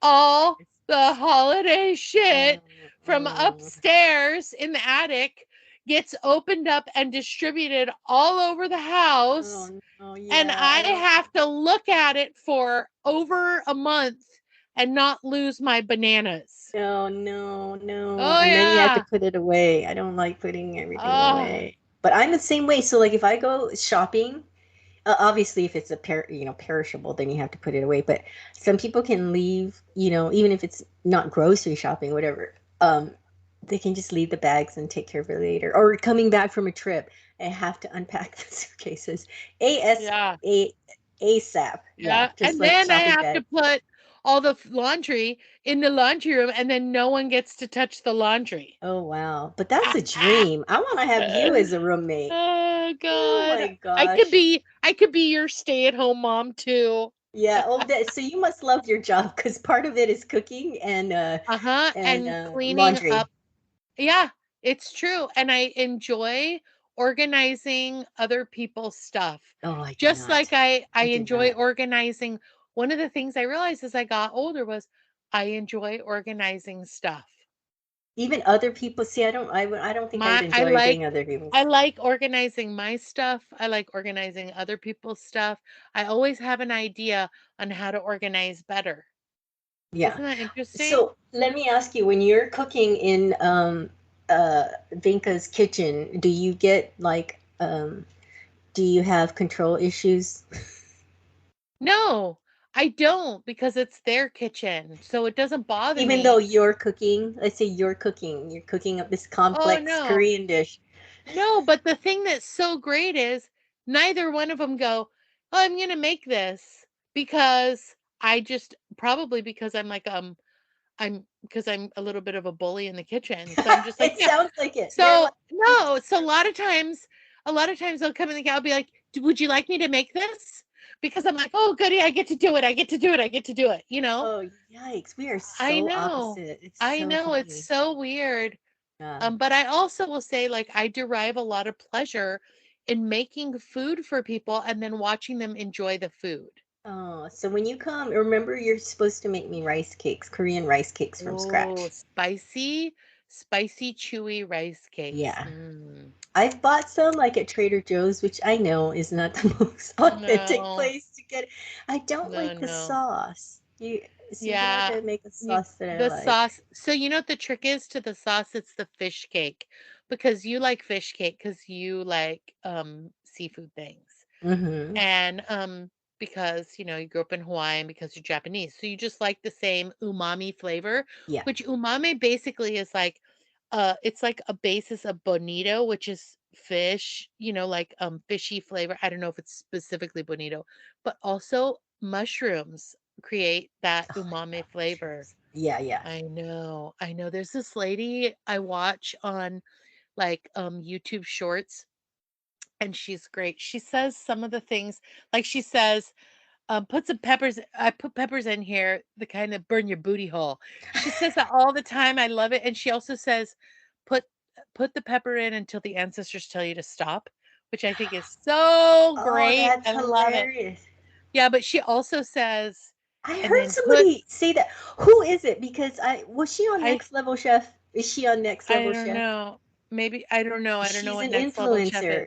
All it's, the holiday shit from mm. upstairs in the attic gets opened up and distributed all over the house. Oh no, And yeah. I I don't. have to look at it for over a month and not lose my bananas. No, no, no. Oh, And then you have to yeah. put it away. I don't like putting everything Oh, away. But I'm the same way. So like if I go shopping, obviously if it's a perishable, then you have to put it away. But some people can leave, even if it's not grocery shopping, whatever. They can just leave the bags and take care of it later. Or coming back from a trip and have to unpack the suitcases. AS yeah. a ASAP. Yeah, Yeah. just And like then I shopping have to bags. put all the laundry in the laundry room, and then no one gets to touch the laundry. Oh wow. But that's a dream. I want to have you as a roommate. Oh Oh God. my gosh. I could be your stay-at-home mom too. Yeah. Oh, so you must love your job because part of it is cooking and Uh-huh. And cleaning up. laundry. Yeah, it's true. And I enjoy organizing other people's stuff. Oh, I do Just like not. I I do enjoy not. organizing. One of the things I realized as I got older was I enjoy organizing stuff. Even other people. See, I don't think I'd My enjoy doing other people's. I like organizing my stuff. I like organizing other people's stuff. I always have an idea on how to organize better. Yeah. Isn't that interesting? So let me ask you, when you're cooking in Vinka's kitchen, do you get like do you have control issues? No, I don't because it's their kitchen. So it doesn't bother Even though me. you're cooking, let's say you're cooking up this Oh, complex no. Korean dish. No, but the thing that's so great is neither one of them go, "Oh, I'm gonna make this," because I just probably because I'm a little bit of a bully in the kitchen. So I'm just like, It "Yeah." sounds like it. You're So, like, no, so a lot of times they'll come in I'll be like, Would you like me to make this?" Because I'm like, "Oh, goody, I get to do it. I get to do it. I get to do it." oh, yikes. We are I so know. opposite. It's I so know. It's funny. so weird. Yeah. But I also will say, like, I derive a lot of pleasure in making food for people and then watching them enjoy the food. Oh, so when you come, remember you're supposed to make me rice cakes, Korean rice cakes from Oh, scratch. spicy, chewy rice cakes. Yeah. Mm. I've bought some like at Trader Joe's, which I know is not the most authentic No, place to get it. I don't no, like the no. sauce. You don't have Yeah, to make a you sauce that I the like. sauce. So you know what the trick is to the sauce? It's the fish cake because you like fish cake because you like seafood things. Mm-hmm. And because you grew up in Hawaii and because you're Japanese. So you just like the same umami flavor, Yeah. which umami basically is like it's like a basis of bonito, which is fish, like fishy flavor. I don't know if it's specifically bonito, but also mushrooms create that Oh, I umami love flavor. mushrooms. Yeah, yeah. I know. I know. There's this lady I watch on like YouTube shorts and she's great. She says some of the things like she says put some peppers. I put peppers in here, the kind that burn your booty hole. She says that all the time. I love it. And she also says, put put the pepper in until the ancestors tell you to stop, which I think is so Oh, great. that's I love it. hilarious. Yeah, but she also says, I and heard then put somebody say that. Who is it? Because I was she on I Next Level Chef? Is she on Next I Level don't Chef? know. Maybe I don't know. I don't know She's what an next level chef is. influencer.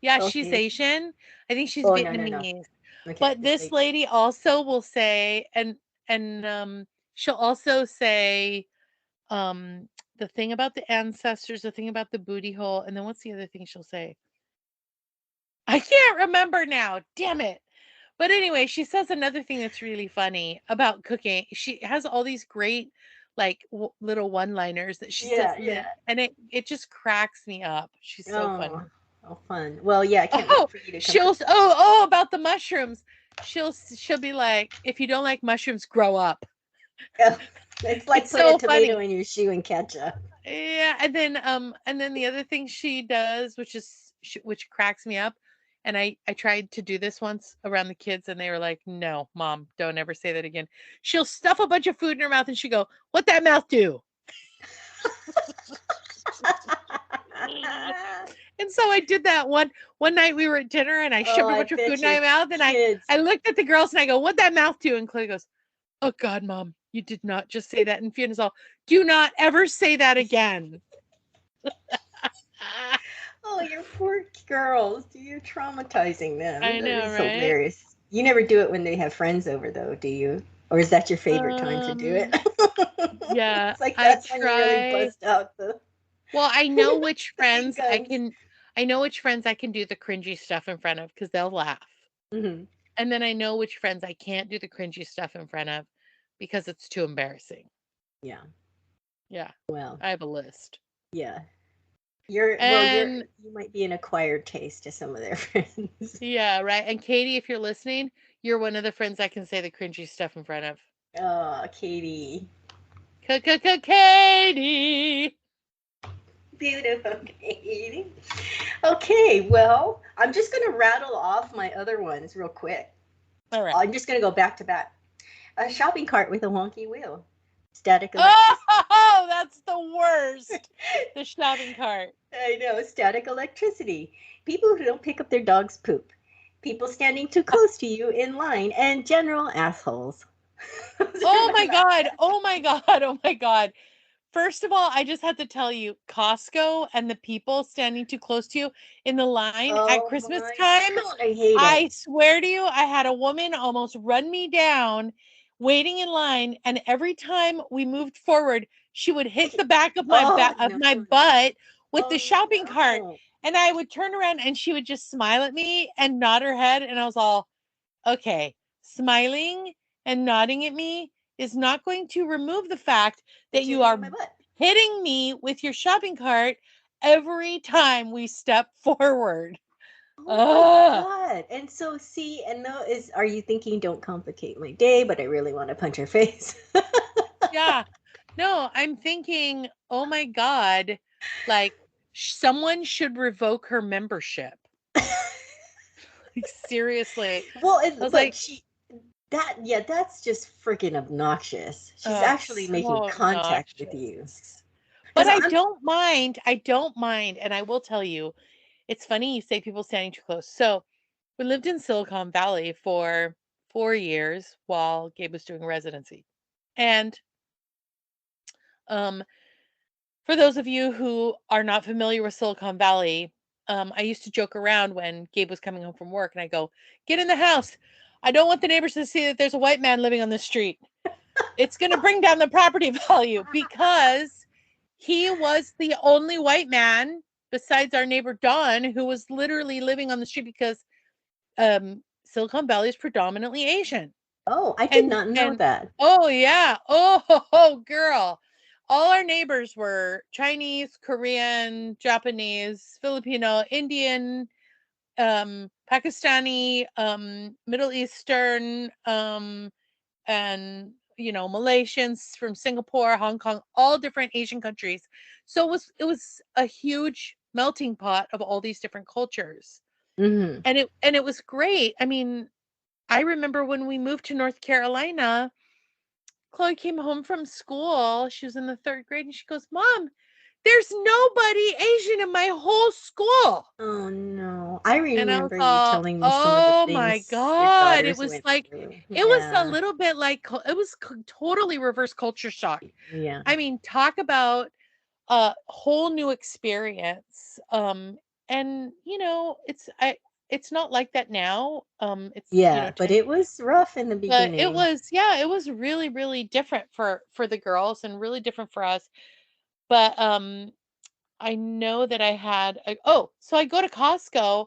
Yeah, she's Okay. Asian. I think she's Oh, no, no, no. Vietnamese. Okay, But this this lady. lady also will say, and she'll also say, um, the thing about the ancestors, the thing about the booty hole, and then what's the other thing she'll say? I can't remember now. Damn it. But anyway, she says another thing that's really funny about cooking. She has all these great, like little one-liners that she says, Yeah, yeah. and it just cracks me up. She's so Oh, funny. oh, fun. Well, yeah, I can't wait Oh, for you to come she'll cook. about the mushrooms. She'll be like, if you don't like mushrooms, grow up. Yeah. It's like It's put a so tomato funny. in your shoe and ketchup. Yeah, and then the other thing she does, which cracks me up, and I tried to do this once around the kids, and they were like, "No, mom, don't ever say that again." She'll stuff a bunch of food in her mouth, and she go, "What that mouth do?" And so I did that one night. We were at dinner, and I Oh, shoved a I bunch of food bet in my your mouth, and kids. I looked at the girls, and I go, "What that mouth do?" And Clay goes, "Oh God, mom, you did not just say that." And Fiona's all, "Do not ever say that again." Oh, your poor girls. You're traumatizing them. I That know, is right? hilarious. You never do it when they have friends over, though, do you? Or is that your favorite time to do it? Um, yeah, It's like I that's when you really try. bust out the Well, I know which the big friends guns. I know which friends I can do the cringy stuff in front of because they'll laugh. Hmm. And then I know which friends I can't do the cringy stuff in front of because it's too embarrassing. Yeah. Yeah, Well, I have a list. yeah. And You might be an acquired taste to some of their friends. yeah, right. And Katie, if you're listening, you're one of the friends I can say the cringy stuff in front of. Oh, Katie. Katie. Beautiful, Katie. Okay, well, I'm just going to rattle off my other ones real quick. All right. I'm just going to go back to back. A shopping cart with a wonky wheel. Static electricity. Oh, that's the worst. The shopping cart. I know, static electricity. People who don't pick up their dog's poop. People standing too close to you in line, and general assholes. Those are Oh my my last. god. Oh my god. Oh my god. First of all, I just had to tell you, Costco and the people standing too close to you in the line at Oh Christmas my time, God, I hate it. I swear to you, I had a woman almost run me down waiting in line, and every time we moved forward, she would hit the back of Oh my no. butt with the Oh shopping cart, no. and I would turn around and she would just smile at me and nod her head, and I was all, okay, smiling and nodding at me is not going to remove the fact that That you're you hitting are my butt. hitting me with your shopping cart every time we step forward. Oh my Ugh. God. And so see, and though is are you thinking don't complicate my day, but I really want to punch her face? Yeah. No, I'm thinking, oh my God, like someone should revoke her membership. Like, seriously. Well, I was but like, she that yeah, that's just freaking obnoxious. She's oh, actually making so contact with you. obnoxious. But Because I'm I don't mind. And I will tell you, it's funny you say people standing too close. So we lived in Silicon Valley for 4 years while Gabe was doing residency. And um, for those of you who are not familiar with Silicon Valley, I used to joke around when Gabe was coming home from work and I go, get in the house. I don't want the neighbors to see that there's a white man living on the street. It's going to bring down the property value because he was the only white man besides our neighbor Don who was literally living on the street because Silicon Valley is predominantly Asian. oh, I did And not know and that. oh yeah. Oh, girl. All our neighbors were Chinese, Korean, Japanese, Filipino, Indian, Pakistani, Middle Eastern, and Malaysians from Singapore, Hong Kong, all different Asian countries. So it was a huge melting pot of all these different cultures. Hmm. And it was great. I mean, I remember when we moved to North Carolina, Chloe came home from school. She was in the 3rd grade and she goes, Mom, there's nobody Asian in my whole school. Oh no. I And I was remember you all, telling me some of the oh my things your God. It daughters was went like, through. it was a Yeah. little bit like, it was totally reverse culture shock. Yeah. I mean, talk about a whole new experience. And it's not like that now. It's, Yeah, but 10 it was rough in the but it beginning. was, yeah, it was really, really different for the girls and really different for us. But I know that I had so I go to Costco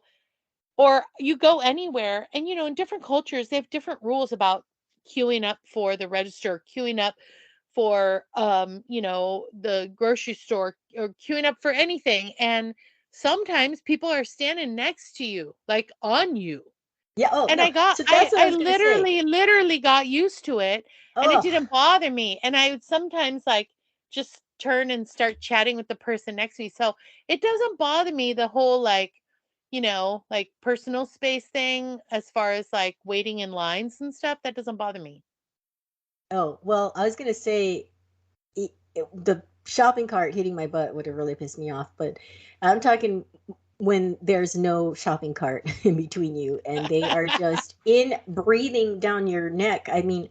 or you go anywhere and in different cultures they have different rules about queuing up for the register, queuing up for the grocery store or queuing up for anything, and sometimes people are standing next to you, like on you. Yeah. Oh And no. I got So that's what I I was gonna say. literally got used to it, and it Oh, didn't bother me, and I would sometimes, like, just turn and start chatting with the person next to me, so it doesn't bother me, the whole, like, like, personal space thing as far as, like, waiting in lines and stuff, that doesn't bother me. oh. Well, I was gonna say the shopping cart hitting my butt would have really pissed me off. But I'm talking when there's no shopping cart in between you and they are just in breathing down your neck. I mean,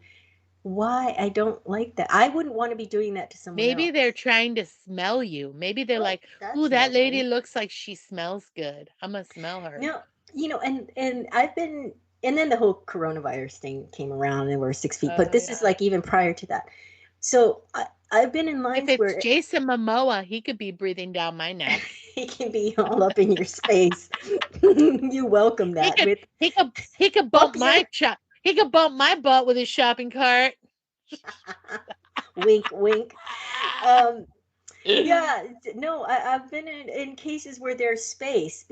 why? I don't like that. I wouldn't want to be doing that to someone Maybe else. they're trying to smell you. Maybe they're Well, like, "Ooh, that's that one lady way. looks like she smells good. Imma smell her." No, and I've been, and then the whole coronavirus thing came around and we're 6 feet, but Oh, this is yeah. like even prior to that. So I've been in If lines it's where Jason Momoa, he could be breathing down my neck. he can be all up in your space. You welcome He that could with he could up bump your my he could bump my butt with his shopping cart. wink, wink. Um, yeah, no, I've been in cases where there's space,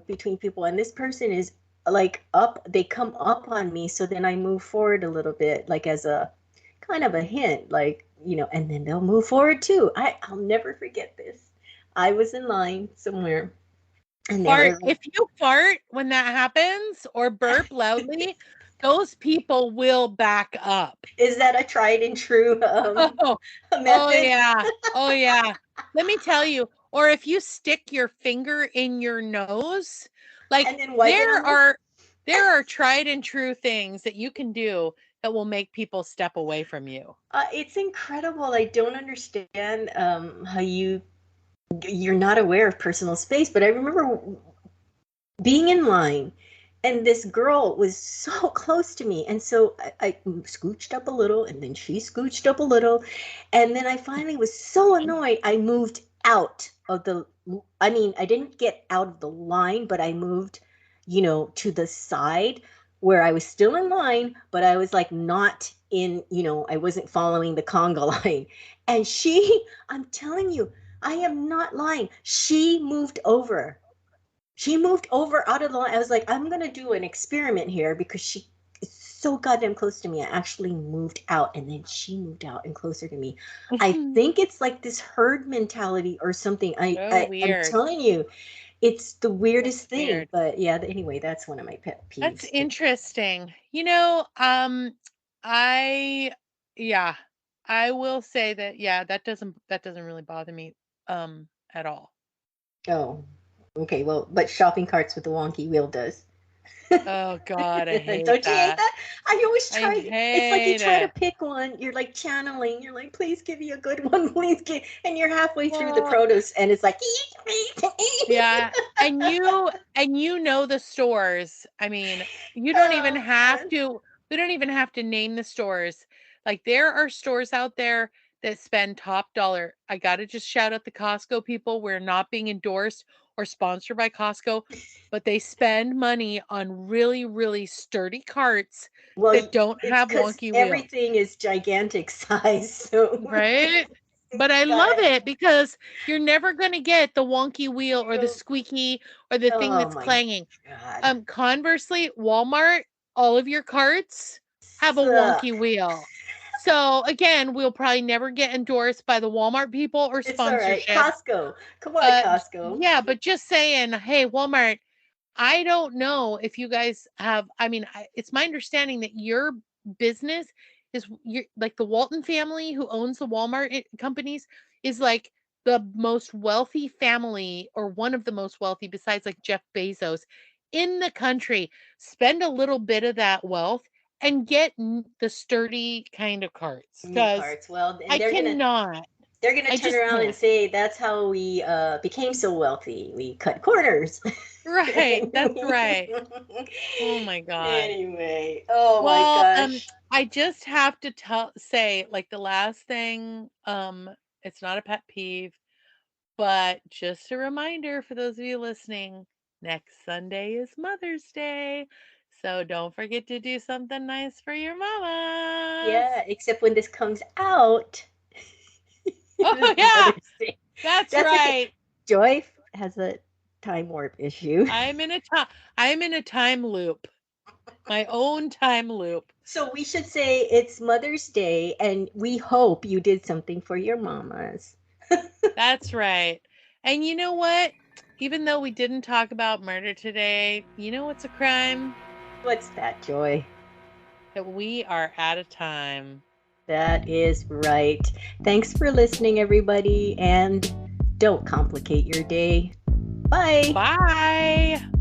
between people, and this person is like up, they come up on me, so then I move forward a little bit, like as a kind of a hint, like, and then they'll move forward too. I'll never forget this. I was in line somewhere, and they Fart. were like, If you fart when that happens or burp loudly, those people will back up. "Is that a tried and true Oh, oh method?" yeah. Oh yeah. Let me tell you, or if you stick your finger in your nose, like, And then wipe it on them. there are tried and true things that you can do that will make people step away from you. It's incredible. I don't understand how you're not aware of personal space. But I remember being in line, and this girl was so close to me, and so I scooched up a little, and then she scooched up a little, and then I finally was so annoyed. I moved out of the. I mean, I didn't get out of the line, but I moved, to the side where I was still in line, but I was like not in. I wasn't following the conga line, and I'm telling you, I am not lying. She moved over out of the line. I was like, I'm gonna do an experiment here because she is so goddamn close to me. I actually moved out, and then she moved out and closer to me. I think it's like this herd mentality or something. So I'm weird. telling you, it's the weirdest That's thing. weird. But yeah, anyway, that's one of my pet That's peeves too. interesting. I yeah, I will say that, yeah, that doesn't really bother me at all. Oh, okay. Well, but shopping carts with the wonky wheel does. Oh God, I hate Don't you hate that. that? I always I try. It's like you hate try to it. pick one. You're like channeling. You're like, please give me a good one, please give. And you're halfway through the Well, produce, and it's like, yeah, and the stores. I mean, you don't even oh have man. to we don't even have to name the stores. Like, there are stores out there that spend top dollar. I got to just shout out the Costco people. We're not being endorsed or sponsored by Costco, but they spend money on really, really sturdy carts Well, that don't it's have because wonky wheels. everything is gigantic size, so Right? But I you love gotta. it because you're never gonna get the wonky wheel or the You squeaky or the thing oh that's my clanging. god, Conversely, Walmart, all of your carts have a suck. wonky wheel. So again, we'll probably never get endorsed by the Walmart people or It's all right. sponsorship. Costco, come on, Costco. Yeah, but just saying, hey, Walmart, I don't know if you guys have, it's my understanding that your business is like the Walton family who owns the Walmart companies is like the most wealthy family or one of the most wealthy besides like Jeff Bezos in the country. Spend a little bit of that wealth and get the sturdy kind of carts New because carts. Well, and I cannot. they're gonna I turn just around and can't. say that's how we became so wealthy. We cut corners. Right. That's right. Oh my God. Anyway, oh my Well, gosh. I just have to say, like the last thing, it's not a pet peeve, but just a reminder for those of you listening, next Sunday is Mother's Day. So don't forget to do something nice for your mamas. Yeah, except when this comes out, it Oh is yeah, Mother's Day. that's That's okay. right. Joy has a time warp issue. I'm in a time loop. My own time loop. So we should say it's Mother's Day, and we hope you did something for your mamas. That's right. And you know what? Even though we didn't talk about murder today, you know what's a crime? What's that, Joy? That we are out of time. That is right. Thanks for listening, everybody, and don't complicate your day. Bye. Bye.